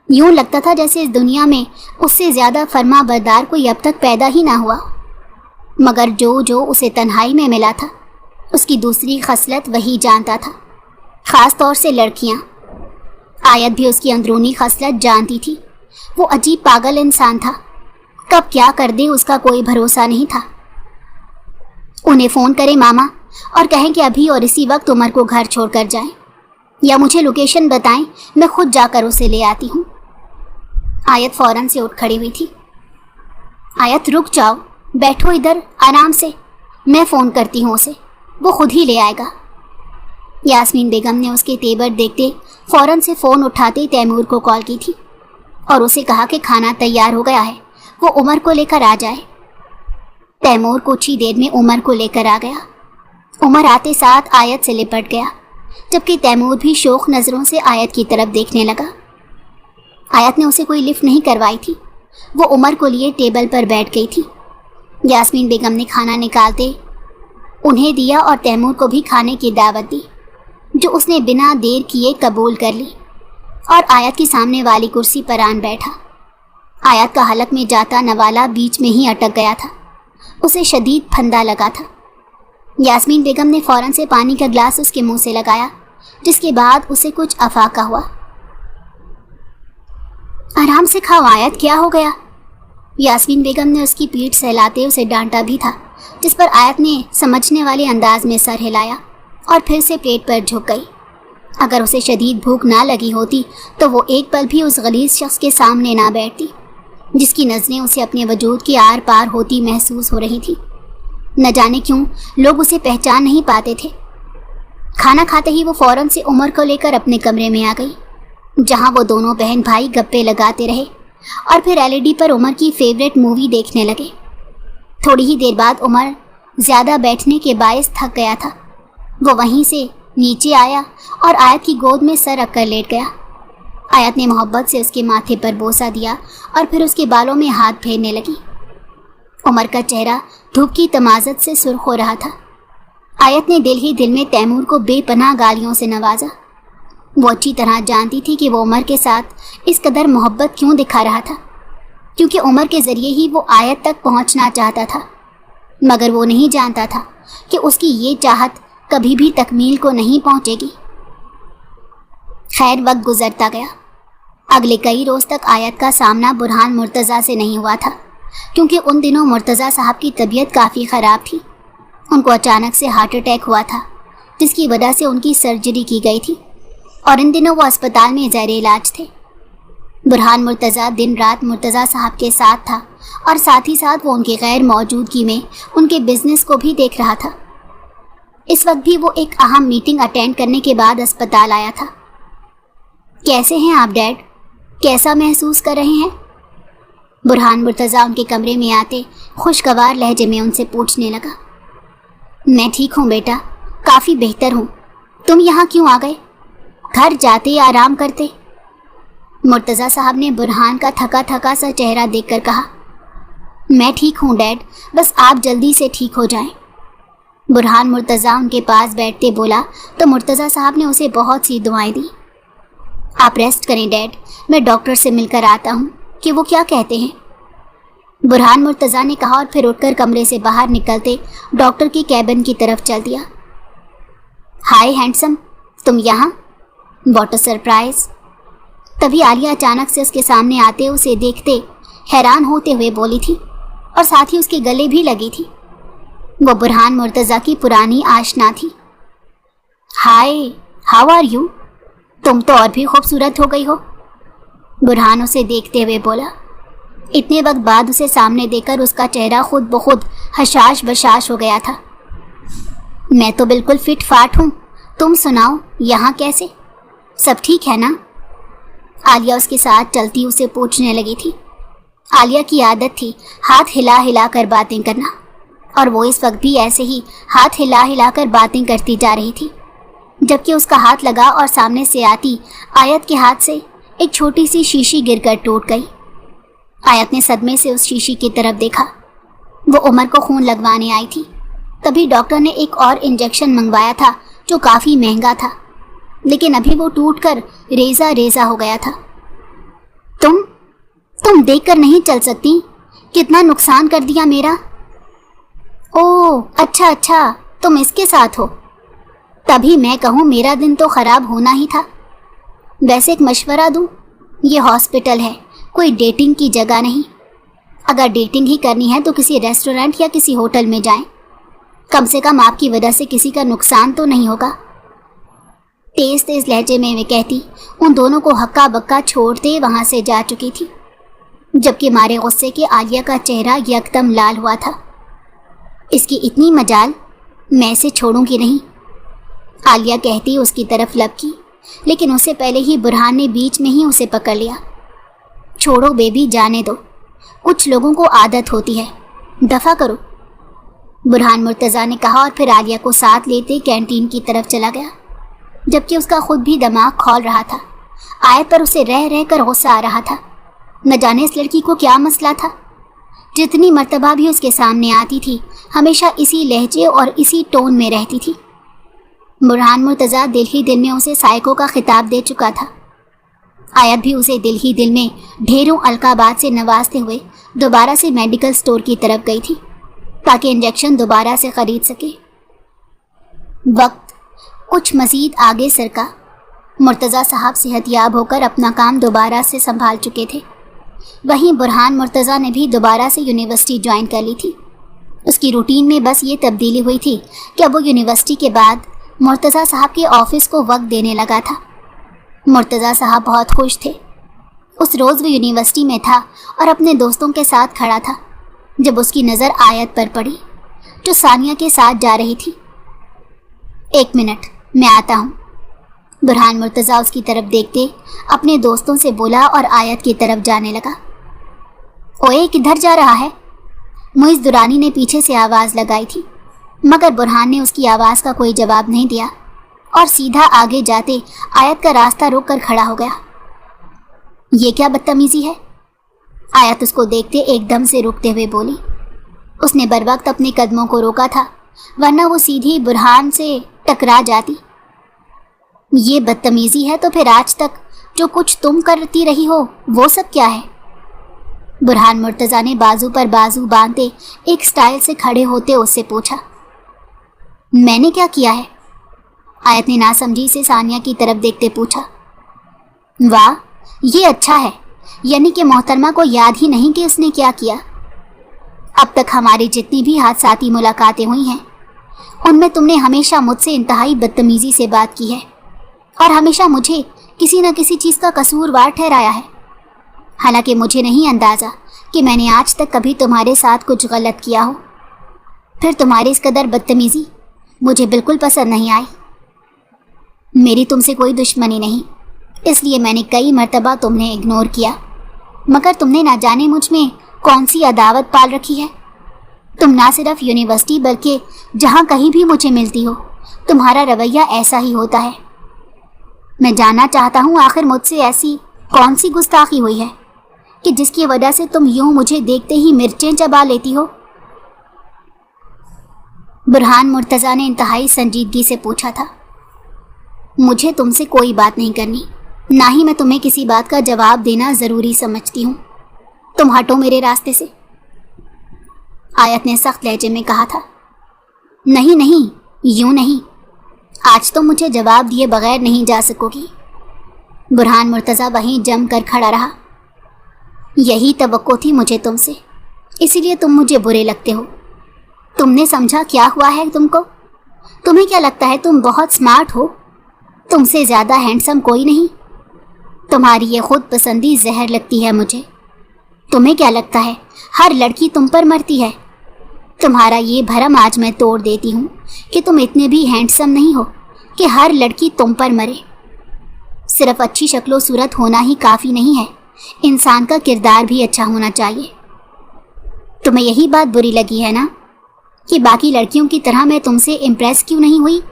یوں لگتا تھا جیسے اس دنیا میں اس سے زیادہ فرما بردار کوئی اب تک پیدا ہی نہ ہوا۔ مگر جو اسے تنہائی میں ملا تھا، اس کی دوسری خصلت وہی جانتا تھا، خاص طور سے لڑکیاں۔ آیت بھی اس کی اندرونی خصلت جانتی تھی۔ وہ عجیب پاگل انسان تھا، کب کیا کر دے اس کا کوئی بھروسہ نہیں تھا۔ انہیں فون کرے ماما اور کہیں کہ ابھی اور اسی وقت عمر کو گھر چھوڑ کر جائیں، یا مجھے لوکیشن بتائیں، میں خود جا کر اسے لے آتی ہوں۔ آیت فوراً سے اٹھ کھڑی ہوئی تھی۔ آیت رک جاؤ، بیٹھو ادھر آرام سے، میں فون کرتی ہوں اسے، وہ خود ہی لے آئے گا۔ یاسمین بیگم نے اس کے تیور دیکھتے فوراً سے فون اٹھاتے تیمور کو کال کی تھی اور اسے کہا کہ کھانا تیار ہو گیا ہے، وہ عمر کو لے کر آ جائے۔ تیمور کچھ ہی دیر میں عمر کو لے کر آ گیا۔ عمر آتے ساتھ آیت سے لپٹ گیا، جبکہ تیمور بھی شوق نظروں سے آیت کی طرف دیکھنے لگا۔ آیت نے اسے کوئی لفٹ نہیں کروائی تھی، وہ عمر کو لیے ٹیبل پر بیٹھ گئی تھی۔ یاسمین بیگم نے کھانا نکالتے انہیں دیا اور تیمور کو بھی کھانے کی دعوت دی، جو اس نے بنا دیر کیے قبول کر لی اور آیت کے سامنے والی کرسی پر آن بیٹھا۔ آیت کا حلق میں جاتا نوالا بیچ میں ہی اٹک گیا تھا، اسے شدید پھندا لگا تھا۔ یاسمین بیگم نے فوراً سے پانی کا گلاس اس کے منہ سے لگایا، جس کے بعد اسے کچھ افاقہ ہوا۔ آرام سے کھاؤ آیت، کیا ہو گیا؟ یاسمین بیگم نے اس کی پیٹھ سہلاتے اسے ڈانٹا بھی تھا، جس پر آیت نے سمجھنے والے انداز میں سر ہلایا اور پھر سے پیٹ پر جھک گئی۔ اگر اسے شدید بھوک نہ لگی ہوتی تو وہ ایک پل بھی اس غلیظ شخص کے سامنے نہ بیٹھتی، جس کی نظریں اسے اپنے وجود کے آر پار ہوتی محسوس ہو رہی تھی۔ نہ جانے کیوں لوگ اسے پہچان نہیں پاتے تھے۔ کھانا کھاتے ہی وہ فوراً سے عمر کو لے کر اپنے کمرے میں آ گئی، جہاں وہ دونوں بہن بھائی گپے لگاتے رہے اور پھر LED پر عمر کی فیوریٹ مووی دیکھنے لگے۔ تھوڑی ہی دیر بعد عمر زیادہ بیٹھنے کے باعث تھک گیا تھا۔ وہ وہیں سے نیچے آیا اور آیت کی گود میں سر رکھ کر لیٹ گیا۔ آیت نے محبت سے اس کے ماتھے پر بوسہ دیا اور پھر اس کے بالوں میں ہاتھ پھیرنے لگی۔ عمر کا چہرہ دھوپ کی تمازت سے سرخ ہو رہا تھا۔ آیت نے دل ہی دل میں تیمور کو بے پناہ گالیوں سے نوازا۔ وہ اچھی طرح جانتی تھی کہ وہ عمر کے ساتھ اس قدر محبت کیوں دکھا رہا تھا، کیونکہ عمر کے ذریعے ہی وہ آیت تک پہنچنا چاہتا تھا، مگر وہ نہیں جانتا تھا کہ اس کی یہ چاہت کبھی بھی تکمیل کو نہیں پہنچے گی۔ خیر، وقت گزرتا گیا۔ اگلے کئی روز تک آیت کا سامنا برہان مرتضیٰ سے نہیں ہوا تھا، کیونکہ ان دنوں مرتضیٰ صاحب کی طبیعت کافی خراب تھی۔ ان کو اچانک سے ہارٹ اٹیک ہوا تھا، جس کی وجہ سے ان کی سرجری کی گئی تھی اور ان دنوں وہ اسپتال میں زیر علاج تھے۔ برہان مرتضیٰ دن رات مرتضیٰ صاحب کے ساتھ تھا اور ساتھ ہی ساتھ وہ ان کی غیر موجودگی میں ان کے بزنس کو بھی دیکھ رہا تھا۔ اس وقت بھی وہ ایک اہم میٹنگ اٹینڈ کرنے کے بعد اسپتال آیا تھا۔ کیسے ہیں آپ ڈیڈ؟ کیسا محسوس کر رہے ہیں؟ برہان مرتضیٰ ان کے کمرے میں آتے خوشگوار لہجے میں ان سے پوچھنے لگا۔ میں ٹھیک ہوں بیٹا، کافی بہتر ہوں۔ تم یہاں کیوں آ گئے؟ گھر جاتے آرام کرتے۔ مرتضیٰ صاحب نے برہان کا تھکا تھکا سا چہرہ دیکھ کر کہا، میں ٹھیک ہوں ڈیڈ، بس آپ جلدی سے ٹھیک ہو جائیں۔ برہان مرتضیٰ ان کے پاس بیٹھتے بولا تو مرتضیٰ صاحب نے اسے بہت سی دعائیں دی۔ آپ ریسٹ کریں ڈیڈ، میں ڈاکٹر سے مل کر آتا ہوں کہ وہ کیا کہتے ہیں۔ برہان مرتضیٰ نے کہا اور پھر اٹھ کر کمرے سے باہر نکلتے ڈاکٹر کے کیبن کی طرف چل دیا۔ ہائے ہینڈسم، تم یہاں؟ What a surprise. تبھی عالیہ اچانک سے اس کے سامنے آتے اسے دیکھتے حیران ہوتے ہوئے بولی تھی اور ساتھ ہی اس کے گلے بھی لگی تھی۔ وہ برہان مرتضیٰ کی پرانی آشنا تھی۔ ہائے، ہاؤ آر یو؟ تم تو اور بھی خوبصورت ہو گئی ہو، برہان اسے دیکھتے ہوئے بولا۔ اتنے وقت بعد اسے سامنے دیکھ کر اس کا چہرہ خود بخود حشاش بشاش ہو گیا تھا۔ میں تو بالکل فٹ فاٹ ہوں، تم سناؤ یہاں کیسے؟ سب ٹھیک ہے نا؟ عالیہ اس کے ساتھ چلتی اسے پوچھنے لگی تھی۔ عالیہ کی عادت تھی ہاتھ ہلا ہلا کر باتیں کرنا، اور وہ اس وقت بھی ایسے ہی ہاتھ ہلا ہلا کر باتیں کرتی جا رہی تھی، جبکہ اس کا ہاتھ لگا اور سامنے سے آتی آیت کے ہاتھ سے ایک چھوٹی سی شیشی گر کر ٹوٹ گئی۔ آیت نے صدمے سے اس شیشی کی طرف دیکھا۔ وہ عمر کو خون لگوانے آئی تھی तभी डॉक्टर ने एक और इंजेक्शन मंगवाया था जो काफ़ी महंगा था, लेकिन अभी वो टूटकर रेजा रेजा हो गया था। तुम देखकर नहीं चल सकती? कितना नुकसान कर दिया मेरा। ओह अच्छा, तुम इसके साथ हो। तभी मैं कहूँ मेरा दिन तो ख़राब होना ही था। वैसे एक मशवरा दूँ, ये हॉस्पिटल है, कोई डेटिंग की जगह नहीं। अगर डेटिंग ही करनी है तो किसी रेस्टोरेंट या किसी होटल में जाएं। कम से कम आपकी वजह से किसी का नुकसान तो नहीं होगा। तेज तेज लहजे में वे कहती उन दोनों को हक्का बक्का छोड़ते वहाँ से जा चुकी थी, जबकि मारे गुस्से के आलिया का चेहरा यकदम लाल हुआ था। इसकी इतनी मजाल, मैं इसे छोड़ूंगी नहीं, आलिया कहती उसकी तरफ लपकी, लेकिन उससे पहले ही बुरहान ने बीच में ही उसे पकड़ लिया। छोड़ो बेबी, जाने दो, कुछ लोगों को आदत होती है, दफा करो, बुरहान मुर्तज़ा ने कहा और फिर आलिया को साथ लेते कैंटीन की तरफ चला गया, जबकि उसका खुद भी दिमाग खौल रहा था। आयत पर उसे रह रह कर गुस्सा आ रहा था। न जाने इस लड़की को क्या मसला था। जितनी मर्तबा भी उसके सामने आती थी हमेशा इसी लहजे और इसी टोन में रहती थी। बुरहान मुर्तज़ा दिल ही दिल में उसे साइको का खिताब दे चुका था। आयत भी उसे दिल ही दिल में ढेरों अलकाबात से नवाजते हुए दोबारा से मेडिकल स्टोर की तरफ गई थी ताकि इंजेक्शन दोबारा से ख़रीद सके। वक्त कुछ मज़ीद आगे सरका। मुर्तज़ा साहब सेहतयाब होकर अपना काम दोबारा से संभाल चुके थे। वहीं बुरहान मुर्तज़ा ने भी दोबारा से यूनिवर्सिटी ज्वाइन कर ली थी। उसकी रूटीन में बस ये तब्दीली हुई थी कि अब वो यूनिवर्सिटी के बाद मुर्तज़ा साहब के ऑफिस को वक्त देने लगा था। मुर्तज़ा साहब बहुत खुश थे। उस रोज़ वो यूनिवर्सिटी में था और अपने दोस्तों के साथ खड़ा था जब उसकी नज़र आयत पर पड़ी, जो सानिया के साथ जा रही थी। 1 मिनट, मैं आता हूँ, बुरहान मुर्तज़ा उसकी तरफ देखते अपने दोस्तों से बोला और आयत की तरफ जाने लगा। ओए, किधर जा रहा है? मुइज़ दुरानी ने पीछे से आवाज़ लगाई थी, मगर बुरहान ने उसकी आवाज़ का कोई जवाब नहीं दिया और सीधा आगे जाते आयत का रास्ता रोक कर खड़ा हो गया। ये क्या बदतमीज़ी है? आयत उसको देखते एकदम से रुकते हुए बोली। उसने बरवक्त अपने कदमों को रोका था, वरना वो सीधी बुरहान से टकरा जाती। ये बदतमीज़ी है तो फिर आज तक जो कुछ तुम करती रही हो वो सब क्या है? बुरहान मुर्तज़ा ने बाजू पर बाजू बांधते एक स्टाइल से खड़े होते उससे पूछा। मैंने क्या किया है? आयत ने नासमझी से सानिया की तरफ देखते पूछा। वाह, ये अच्छा है, यानी कि मोहतरमा को याद ही नहीं कि उसने क्या किया। अब तक हमारी जितनी भी हादसाती मुलाकातें हुई हैं उनमें तुमने हमेशा मुझसे इंतहाई बदतमीज़ी से बात की है और हमेशा मुझे किसी न किसी चीज़ का कसूरवार ठहराया है। हालांकि मुझे नहीं अंदाज़ा कि मैंने आज तक कभी तुम्हारे साथ कुछ गलत किया हो। फिर तुम्हारी इस कदर बदतमीज़ी मुझे बिल्कुल पसंद नहीं आई। मेरी तुमसे कोई दुश्मनी नहीं, इसलिए मैंने कई मर्तबा तुम्हें इग्नोर किया, मगर तुमने ना जाने मुझ में कौन सी अदावत पाल रखी है। तुम ना सिर्फ यूनिवर्सिटी बल्कि जहाँ कहीं भी मुझे मिलती हो तुम्हारा रवैया ऐसा ही होता है। मैं जानना चाहता हूँ आखिर मुझसे ऐसी कौन सी गुस्ताखी हुई है कि जिसकी वजह से तुम यूं मुझे देखते ही मिर्चें चबा लेती हो। बुरहान मुर्तज़ा ने इंतहाई संजीदगी से पूछा था। मुझे तुमसे कोई बात नहीं करनी, ना ही मैं तुम्हें किसी बात का जवाब देना ज़रूरी समझती हूँ। तुम हटो मेरे रास्ते से, आयत ने सख्त लहजे में कहा था। नहीं नहीं, यूं नहीं, आज तो मुझे जवाब दिए बगैर नहीं जा सकोगी। बुरहान मुर्तज़ा वहीं जम कर खड़ा रहा। यही तवक्को थी मुझे तुमसे, इसीलिए तुम मुझे बुरे लगते हो। तुमने समझा क्या हुआ है तुमको? तुम्हें क्या लगता है तुम बहुत स्मार्ट हो? तुमसे ज़्यादा हैंडसम कोई नहीं। तुम्हारी ये खुद पसंदी जहर लगती है मुझे। तुम्हें क्या लगता है हर लड़की तुम पर मरती है? तुम्हारा ये भरम आज मैं तोड़ देती हूँ कि तुम इतने भी हैंडसम नहीं हो कि हर लड़की तुम पर मरे। सिर्फ अच्छी शक्लो सूरत होना ही काफ़ी नहीं है, इंसान का किरदार भी अच्छा होना चाहिए। तुम्हें यही बात बुरी लगी है ना कि बाकी लड़कियों की तरह मैं तुमसे इम्प्रेस क्यों नहीं हुई,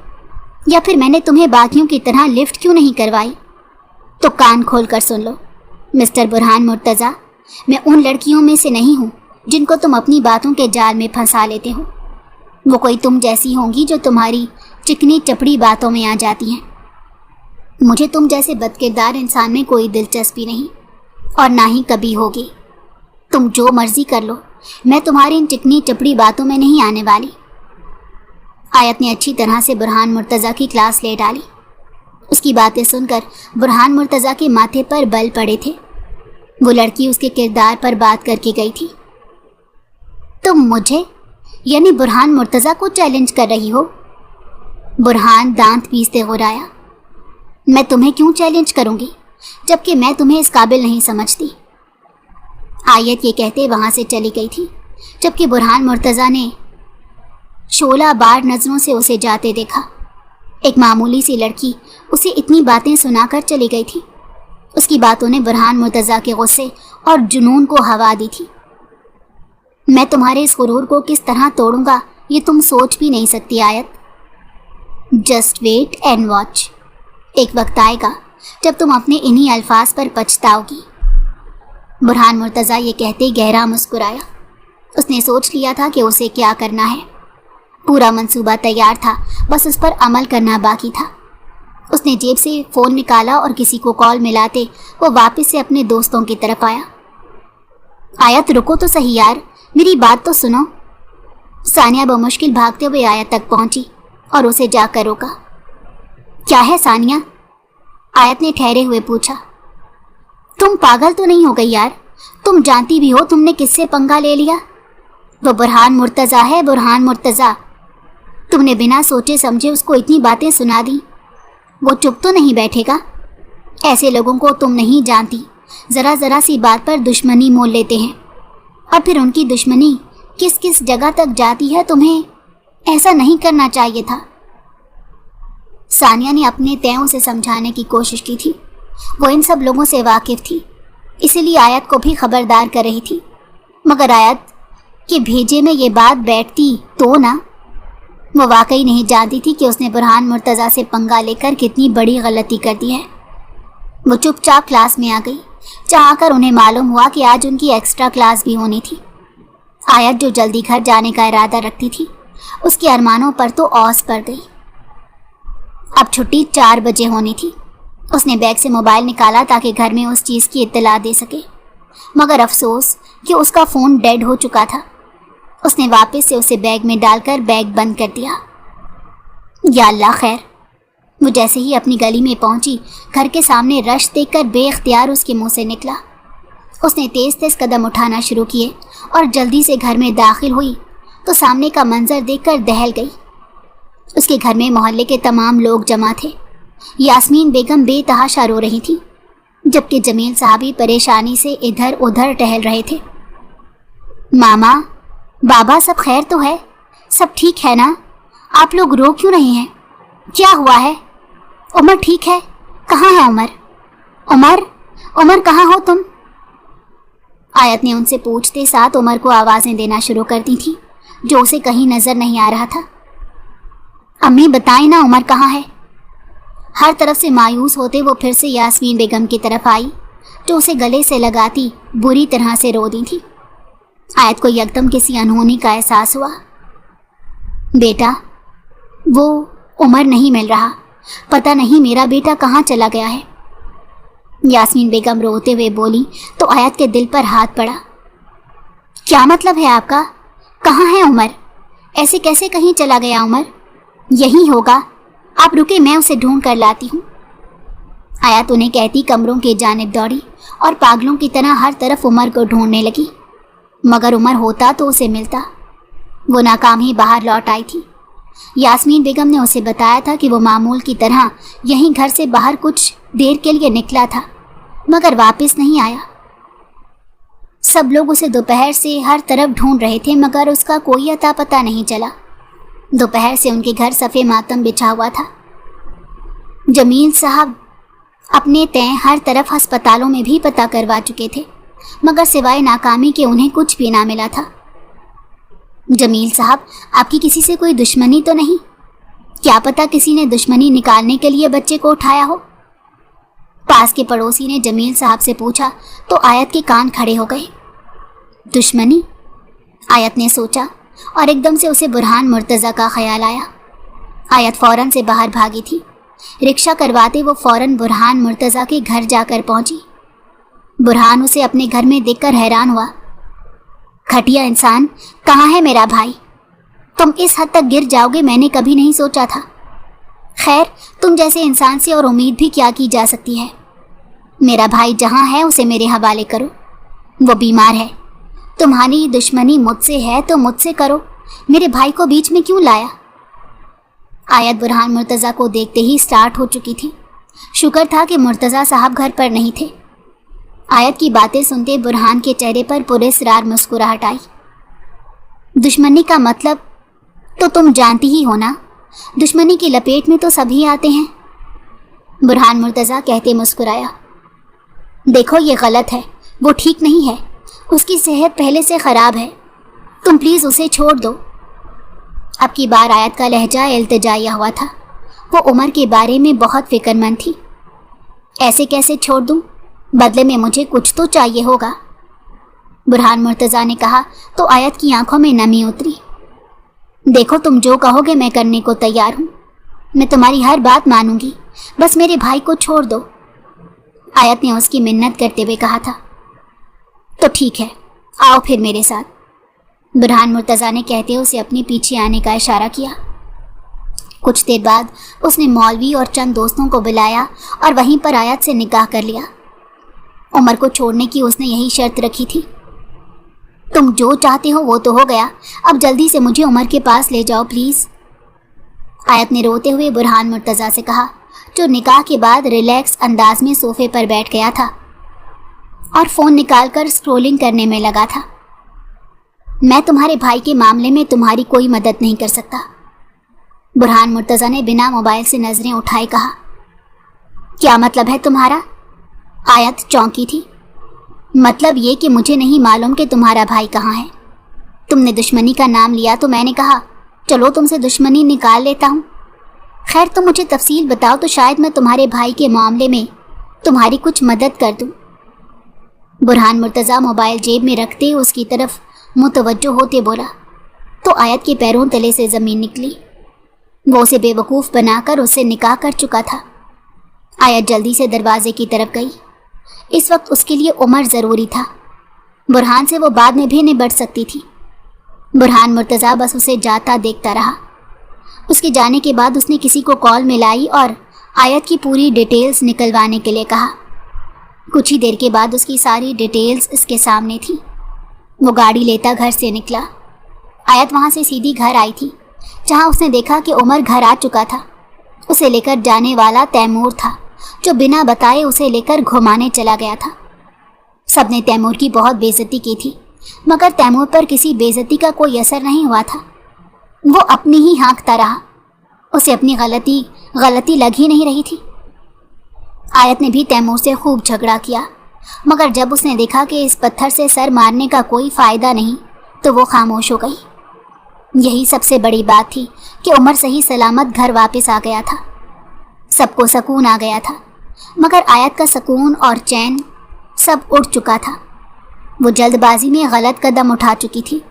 या फिर मैंने तुम्हें बाकियों की तरह लिफ्ट क्यों नहीं करवाई? तो कान खोल कर सुन लो मिस्टर बुरहान मुर्तज़ा, मैं उन लड़कियों में से नहीं हूँ जिनको तुम अपनी बातों के जाल में फंसा लेते हो। वो कोई तुम जैसी होंगी जो तुम्हारी चिकनी चपड़ी बातों में आ जाती हैं। मुझे तुम जैसे बदकिरदार इंसान में कोई दिलचस्पी नहीं, और ना ही कभी होगी। तुम जो मर्जी कर लो, मैं तुम्हारी इन चिकनी चपड़ी बातों में नहीं आने वाली। आयत ने अच्छी तरह से बुरहान मुर्तज़ा की क्लास ले डाली। उसकी बातें सुनकर बुरहान मुर्तज़ा के माथे पर बल पड़े थे। वो लड़की उसके किरदार पर बात करके गई थी। तुम मुझे यानी बुरहान मुर्तज़ा को चैलेंज कर रही हो? बुरहान दांत पीसते हो राया। मैं तुम्हें क्यों चैलेंज करूंगी, जबकि मैं तुम्हें इस काबिल नहीं समझती। आयत ये कहते वहां से चली गई थी, जबकि बुरहान मुर्तज़ा ने 16 बार नज़रों से उसे जाते देखा। एक मामूली सी लड़की उसे इतनी बातें सुनाकर चली गई थी। उसकी बातों ने बुरहान मुर्तज़ा के गुस्से और जुनून को हवा दी थी। मैं तुम्हारे इस गुरूर को किस तरह तोड़ूंगा ये तुम सोच भी नहीं सकती आयत। Just wait and watch. एक वक्त आएगा जब तुम अपने इन्हीं अल्फाज पर पछताओगी। बुरहान मुर्तज़ा ये कहते गहरा मुस्कुराया। उसने सोच लिया था कि उसे क्या करना है। पूरा मंसूबा तैयार था, बस उस पर अमल करना बाकी था। उसने जेब से फ़ोन निकाला और किसी को कॉल मिलाते वो वापस से अपने दोस्तों की तरफ आया। आयत रुको तो सही यार, मेरी बात तो सुनो। सानिया बमुश्किल भागते हुए आयत तक पहुंची और उसे जाकर रोका। क्या है सानिया? आयत ने ठहरे हुए पूछा। तुम पागल तो नहीं हो गई यार? तुम जानती भी हो तुमने किससे पंगा ले लिया। वो बुरहान मुर्तज़ा है, बुरहान मुर्तज़ा। तुमने बिना सोचे समझे उसको इतनी बातें सुना दी। वो चुप तो नहीं बैठेगा। ऐसे लोगों को तुम नहीं जानती, ज़रा ज़रा सी बात पर दुश्मनी मोल लेते हैं, और फिर उनकी दुश्मनी किस किस जगह तक जाती है। तुम्हें ऐसा नहीं करना चाहिए था। सानिया ने अपने तय से समझाने की कोशिश की थी। वो इन सब लोगों से वाकिफ़ थी, इसीलिए आयत को भी खबरदार कर रही थी। मगर आयत के भेजे में ये बात बैठती तो ना। वो वाकई नहीं जानती थी कि उसने बुरहान मुर्तज़ा से पंगा लेकर कितनी बड़ी गलती कर दी है। वो चुपचाप क्लास में आ गई, जहाँ आकर उन्हें मालूम हुआ कि आज उनकी एक्स्ट्रा क्लास भी होनी थी। आयत जो जल्दी घर जाने का इरादा रखती थी, उसके अरमानों पर तो औस पड़ गई। अब छुट्टी 4 बजे होनी थी। उसने बैग से मोबाइल निकाला ताकि घर में उस चीज़ की इत्तला दे सके, मगर अफसोस कि उसका फ़ोन डेड हो चुका था। उसने वापस से उसे बैग में डालकर बैग बंद कर दिया। या अल्लाह खैर। वो जैसे ही अपनी गली में पहुंची, घर के सामने रश देखकर बेख्तियार उसके मुंह से निकला। उसने तेज़ तेज़ कदम उठाना शुरू किए और जल्दी से घर में दाखिल हुई तो सामने का मंजर देखकर दहल गई। उसके घर में मोहल्ले के तमाम लोग जमा थे। यास्मीन बेगम बेतहाशा रो रही थी, जबकि जमील साहब भी परेशानी से इधर उधर टहल रहे थे। मामा, बाबा, सब खैर तो है? सब ठीक है ना? आप लोग रो क्यों रहे हैं? क्या हुआ है? उमर ठीक है? कहाँ है उमर? उमर, उमर कहाँ हो तुम? आयत ने उनसे पूछते साथ उमर को आवाज़ें देना शुरू कर दी थी, जो उसे कहीं नज़र नहीं आ रहा था। अम्मी बताएं ना, उमर कहाँ है? हर तरफ से मायूस होते वो फिर से यास्मीन बेगम की तरफ आई, जो उसे गले से लगाती बुरी तरह से रो दी थी। आयत को यकदम किसी अनहोनी का एहसास हुआ। बेटा, वो उमर नहीं मिल रहा। पता नहीं मेरा बेटा कहाँ चला गया है। यास्मीन बेगम रोते हुए बोली तो आयत के दिल पर हाथ पड़ा। क्या मतलब है आपका? कहाँ है उमर? ऐसे कैसे कहीं चला गया उमर? यही होगा, आप रुके, मैं उसे ढूंढ कर लाती हूँ। आयत उन्हें कहती कमरों की जानिब दौड़ी और पागलों की तरह हर तरफ उमर को ढूंढने लगी, मगर उमर होता तो उसे मिलता। वो नाकाम ही बाहर लौट आई थी। यास्मीन बेगम ने उसे बताया था कि वो मामूल की तरह यहीं घर से बाहर कुछ देर के लिए निकला था, मगर वापस नहीं आया। सब लोग उसे दोपहर से हर तरफ ढूंढ रहे थे, मगर उसका कोई अता पता नहीं चला। दोपहर से उनके घर सफ़े मातम बिछा हुआ था। जमील साहब अपने तय हर तरफ अस्पतालों में भी पता करवा चुके थे, मगर सिवाय नाकामी के उन्हें कुछ भी ना मिला था। जमील साहब, आपकी किसी से कोई दुश्मनी तो नहीं? क्या पता किसी ने दुश्मनी निकालने के लिए बच्चे को उठाया हो। पास के पड़ोसी ने जमील साहब से पूछा तो आयत के कान खड़े हो गए। दुश्मनी? आयत ने सोचा और एकदम से उसे बुरहान मुर्तज़ा का ख्याल आया। आयत फौरन से बाहर भागी थी। रिक्शा करवाते वो फौरन बुरहान मुर्तज़ा के घर जाकर पहुंची। बुरहान उसे अपने घर में देखकर हैरान हुआ। घटिया इंसान, कहाँ है मेरा भाई? तुम इस हद तक गिर जाओगे मैंने कभी नहीं सोचा था। खैर, तुम जैसे इंसान से और उम्मीद भी क्या की जा सकती है। मेरा भाई जहाँ है उसे मेरे हवाले करो, वो बीमार है। तुम्हारी दुश्मनी मुझसे है तो मुझसे करो, मेरे भाई को बीच में क्यों लाया? आयत बुरहान मुर्तज़ा को देखते ही स्टार्ट हो चुकी थी। शुक्र था कि मुर्तज़ा साहब घर पर नहीं थे। आयत की बातें सुनते बुरहान के चेहरे पर पुरस्रार मुस्कुराहट आई। दुश्मनी का मतलब तो तुम जानती ही हो ना, दुश्मनी की लपेट में तो सभी आते हैं। बुरहान मुर्तज़ा कहते मुस्कुराया। देखो ये गलत है, वो ठीक नहीं है, उसकी सेहत पहले से ख़राब है, तुम प्लीज़ उसे छोड़ दो। अब की बार आयत का लहजा इल्तिजाया हुआ था। वो उमर के बारे में बहुत फिक्रमंद थी। ऐसे कैसे छोड़ दूं? बदले में मुझे कुछ तो चाहिए होगा। बुरहान मुर्तज़ा ने कहा तो आयत की आंखों में नमी उतरी। देखो तुम जो कहोगे मैं करने को तैयार हूँ, मैं तुम्हारी हर बात मानूंगी, बस मेरे भाई को छोड़ दो। आयत ने उसकी मिन्नत करते हुए कहा था। तो ठीक है, आओ फिर मेरे साथ, बुरहान मुर्तज़ा ने कहते उसे अपने पीछे आने का इशारा किया। कुछ देर बाद उसने मौलवी और चंद दोस्तों को बुलाया और वहीं पर आयत से निकाह कर लिया। उमर को छोड़ने की उसने यही शर्त रखी थी। तुम जो चाहते हो वो तो हो गया, अब जल्दी से मुझे उमर के पास ले जाओ प्लीज़। आयत ने रोते हुए बुरहान मुर्तज़ा से कहा, जो निकाह के बाद रिलैक्स अंदाज में सोफे पर बैठ गया था और फ़ोन निकालकर स्क्रॉलिंग करने में लगा था। मैं तुम्हारे भाई के मामले में तुम्हारी कोई मदद नहीं कर सकता। बुरहान मुर्तज़ा ने बिना मोबाइल से नज़रें उठाए कहा। क्या मतलब है तुम्हारा? आयत चौंकी थी। मतलब ये कि मुझे नहीं मालूम कि तुम्हारा भाई कहाँ है। तुमने दुश्मनी का नाम लिया तो मैंने कहा चलो तुमसे दुश्मनी निकाल लेता हूँ। खैर तुम मुझे तफसील बताओ तो शायद मैं तुम्हारे भाई के मामले में तुम्हारी कुछ मदद कर दूँ। बुरहान मुर्तज़ा मोबाइल जेब में रखते उसकी तरफ मुतवज्जो होते बोला तो आयत के पैरों तले से ज़मीन निकली। वो उसे बेवकूफ़ बनाकर उससे निकाह कर चुका था। आयत जल्दी से दरवाजे की तरफ गई। इस वक्त उसके लिए उमर ज़रूरी था। बुरहान से वो बाद में भी निबट सकती थी। बुरहान मुर्तज़ा बस उसे जाता देखता रहा। उसके जाने के बाद उसने किसी को कॉल मिलाई और आयत की पूरी डिटेल्स निकलवाने के लिए कहा। कुछ ही देर के बाद उसकी सारी डिटेल्स इसके सामने थी। वो गाड़ी लेता घर से निकला। आयत वहाँ से सीधी घर आई थी, जहाँ उसने देखा कि उमर घर आ चुका था। उसे लेकर जाने वाला तैमूर था, जो बिना बताए उसे लेकर घुमाने चला गया था। सबने तैमूर की बहुत बेइज्जती की थी, मगर तैमूर पर किसी बेइज्जती का कोई असर नहीं हुआ था। वो अपनी ही हाँकता रहा। उसे अपनी गलती लग ही नहीं रही थी। आयत ने भी तैमूर से खूब झगड़ा किया, मगर जब उसने देखा कि इस पत्थर से सर मारने का कोई फ़ायदा नहीं तो वो खामोश हो गई। यही सबसे बड़ी बात थी कि उमर सही सलामत घर वापस आ गया था। सबको सुकून आ गया था, मगर आयत का सुकून और चैन सब उड़ चुका था। वो जल्दबाजी में गलत कदम उठा चुकी थी।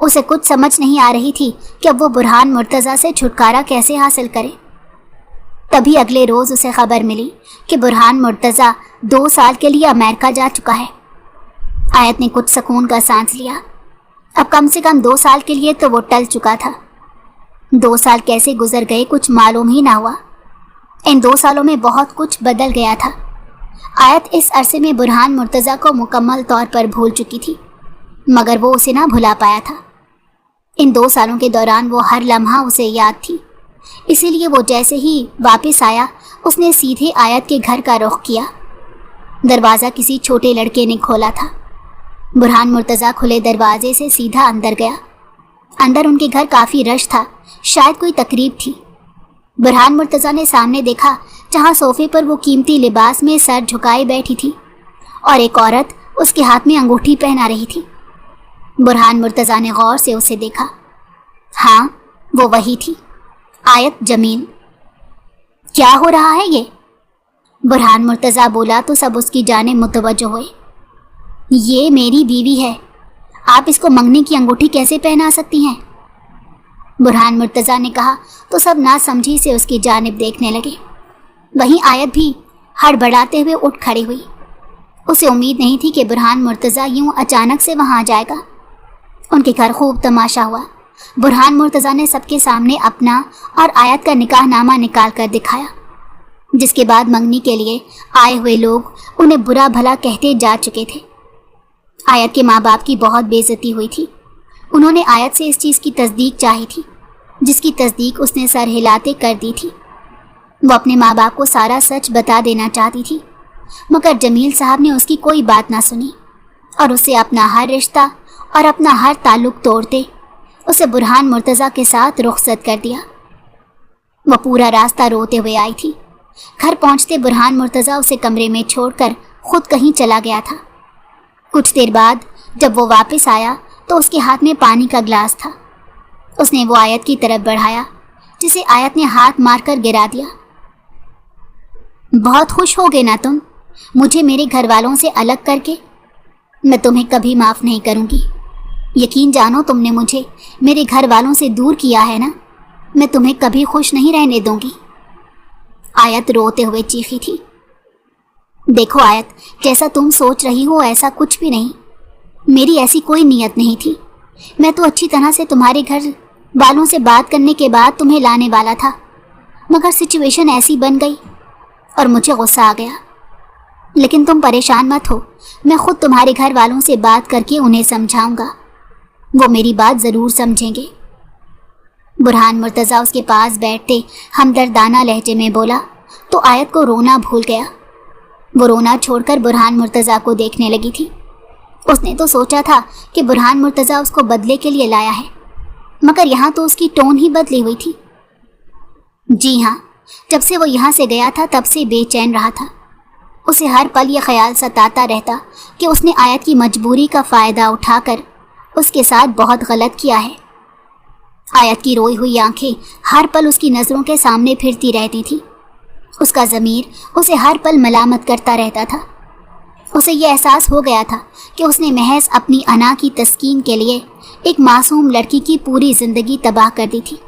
उसे कुछ समझ नहीं आ रही थी कि अब वो बुरहान मुर्तज़ा से छुटकारा कैसे हासिल करे। तभी अगले रोज़ उसे खबर मिली कि बुरहान मुर्तज़ा 2 साल के लिए अमेरिका जा चुका है। आयत ने कुछ सुकून का सांस लिया। अब कम से कम 2 साल के लिए तो वो टल चुका था। 2 साल कैसे गुजर गए कुछ मालूम ही ना हुआ। इन 2 सालों में बहुत कुछ बदल गया था। आयत इस अरसे में बुरहान मुर्तज़ा को मुकम्मल तौर पर भूल चुकी थी, मगर वो उसे ना भुला पाया था। इन 2 सालों के दौरान वो हर लम्हा उसे याद थी। इसीलिए वो जैसे ही वापस आया उसने सीधे आयत के घर का रुख किया। दरवाज़ा किसी छोटे लड़के ने खोला था। बुरहान मुर्तज़ा खुले दरवाजे से सीधा अंदर गया। अंदर उनके घर काफ़ी रश था, शायद कोई तकरीब थी। बुरहान मुर्तज़ा ने सामने देखा जहाँ सोफे पर वो कीमती लिबास में सर झुकाए बैठी थी और एक औरत उसके हाथ में अंगूठी पहना रही थी। बुरहान मुर्तज़ा ने गौर से उसे देखा। हाँ, वो वही थी, आयत जमील। क्या हो रहा है ये? बुरहान मुर्तज़ा बोला तो सब उसकी जाने मुतवज्जो हुए। ये मेरी बीवी है, आप इसको मंगनी की अंगूठी कैसे पहना सकती हैं? बुरहान मुर्तज़ा ने कहा तो सब नासमझी से उसकी जानिब देखने लगे। वहीं आयत भी हड़बड़ाते हुए उठ खड़ी हुई। उसे उम्मीद नहीं थी कि बुरहान मुर्तज़ा यूं अचानक से वहां आ जाएगा। उनके घर खूब तमाशा हुआ। बुरहान मुर्तज़ा ने सबके सामने अपना और आयत का निकाहनामा निकाल कर दिखाया, जिसके बाद मंगनी के लिए आए हुए लोग उन्हें बुरा भला कहते जा चुके थे। आयत के माँ बाप की बहुत बेइज्जती हुई थी। उन्होंने आयत से इस चीज़ की तस्दीक चाही थी, जिसकी तस्दीक उसने सर हिलाते कर दी थी। वो अपने माँ बाप को सारा सच बता देना चाहती थी, मगर जमील साहब ने उसकी कोई बात ना सुनी और उसे अपना हर रिश्ता और अपना हर ताल्लुक तोड़ते उसे बुरहान मुर्तज़ा के साथ रुखसत कर दिया। वो पूरा रास्ता रोते हुए आई थी। घर पहुंचते बुरहान मुर्तज़ा उसे कमरे में छोड़कर खुद कहीं चला गया था। कुछ देर बाद जब वो वापस आया तो उसके हाथ में पानी का ग्लास था। उसने वो आयत की तरफ बढ़ाया, जिसे आयत ने हाथ मारकर गिरा दिया। बहुत खुश हो गए ना तुम मुझे मेरे घर वालों से अलग करके? मैं तुम्हें कभी माफ़ नहीं करूँगी। यकीन जानो, तुमने मुझे मेरे घर वालों से दूर किया है ना, मैं तुम्हें कभी खुश नहीं रहने दूंगी। आयत रोते हुए चीखी थी। देखो आयत, जैसा तुम सोच रही हो ऐसा कुछ भी नहीं। मेरी ऐसी कोई नीयत नहीं थी। मैं तो अच्छी तरह से तुम्हारे घर वालों से बात करने के बाद तुम्हें लाने वाला था, मगर सिचुएशन ऐसी बन गई और मुझे गुस्सा आ गया। लेकिन तुम परेशान मत हो, मैं खुद तुम्हारे घर वालों से बात करके उन्हें समझाऊंगा। वो मेरी बात ज़रूर समझेंगे। बुरहान मुर्तज़ा उसके पास बैठते हमदर्दाना लहजे में बोला तो आयत को रोना भूल गया। वो रोना छोड़कर बुरहान मुर्तज़ा को देखने लगी थी। उसने तो सोचा था कि बुरहान मुर्तज़ा उसको बदले के लिए लाया है, मगर यहाँ तो उसकी टोन ही बदली हुई थी। जी हाँ, जब से वो यहाँ से गया था तब से बेचैन रहा था। उसे हर पल ये ख्याल सताता रहता कि उसने आयत की मजबूरी का फ़ायदा उठाकर उसके साथ बहुत गलत किया है। आयत की रोई हुई आंखें हर पल उसकी नज़रों के सामने फिरती रहती थी। उसका ज़मीर उसे हर पल मलामत करता रहता था। उसे यह एहसास हो गया था कि उसने महज अपनी अना की तस्कीन के लिए एक मासूम लड़की की पूरी ज़िंदगी तबाह कर दी थी।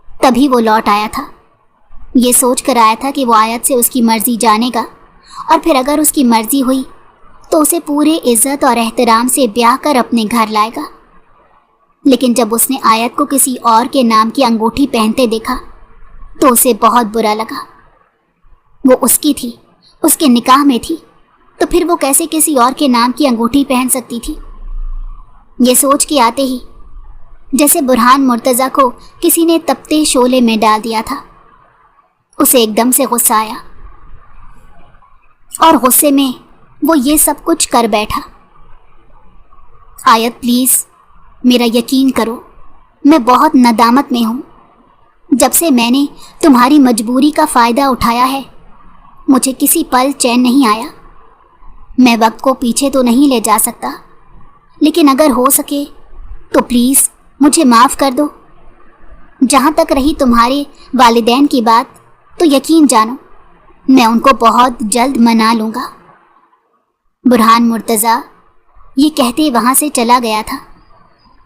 तभी वो लौट आया था। ये सोच कर आया था कि वो आयत से उसकी मर्ज़ी जानेगा और फिर अगर उसकी मर्ज़ी हुई तो उसे पूरे इज़्ज़त और एहतराम से ब्याह कर अपने घर लाएगा। लेकिन जब उसने आयत को किसी और के नाम की अंगूठी पहनते देखा तो उसे बहुत बुरा लगा। वो उसकी थी, उसके निकाह में थी, तो फिर वो कैसे किसी और के नाम की अंगूठी पहन सकती थी? ये सोच के आते ही जैसे बुरहान मुर्तज़ा को किसी ने तपते शोले में डाल दिया था। उसे एकदम से गुस्सा आया और गुस्से में वो ये सब कुछ कर बैठा। आयत प्लीज़ मेरा यकीन करो, मैं बहुत नदामत में हूँ। जब से मैंने तुम्हारी मजबूरी का फ़ायदा उठाया है मुझे किसी पल चैन नहीं आया। मैं वक्त को पीछे तो नहीं ले जा सकता, लेकिन अगर हो सके तो प्लीज़ मुझे माफ़ कर दो। जहाँ तक रही तुम्हारे वालिदैन की बात, तो यकीन जानो मैं उनको बहुत जल्द मना लूँगा। बुरहान मुर्तज़ा ये कहते वहाँ से चला गया था,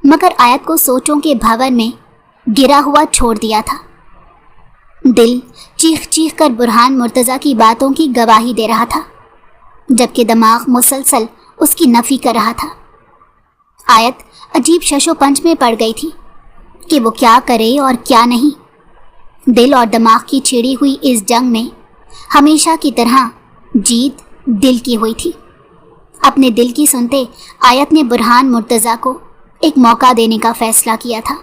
मगर आयत को सोचों के भंवर में गिरा हुआ छोड़ दिया था। दिल चीख चीख कर बुरहान मुर्तज़ा की बातों की गवाही दे रहा था, जबकि दिमाग मुसलसल उसकी नफ़ी कर रहा था। आयत अजीब शशोपंच में पड़ गई थी कि वो क्या करे और क्या नहीं। दिल और दिमाग की छिड़ी हुई इस जंग में हमेशा की तरह जीत दिल की हुई थी। अपने दिल की सुनते आयत ने बुरहान मुर्तज़ा को एक मौका देने का फ़ैसला किया था।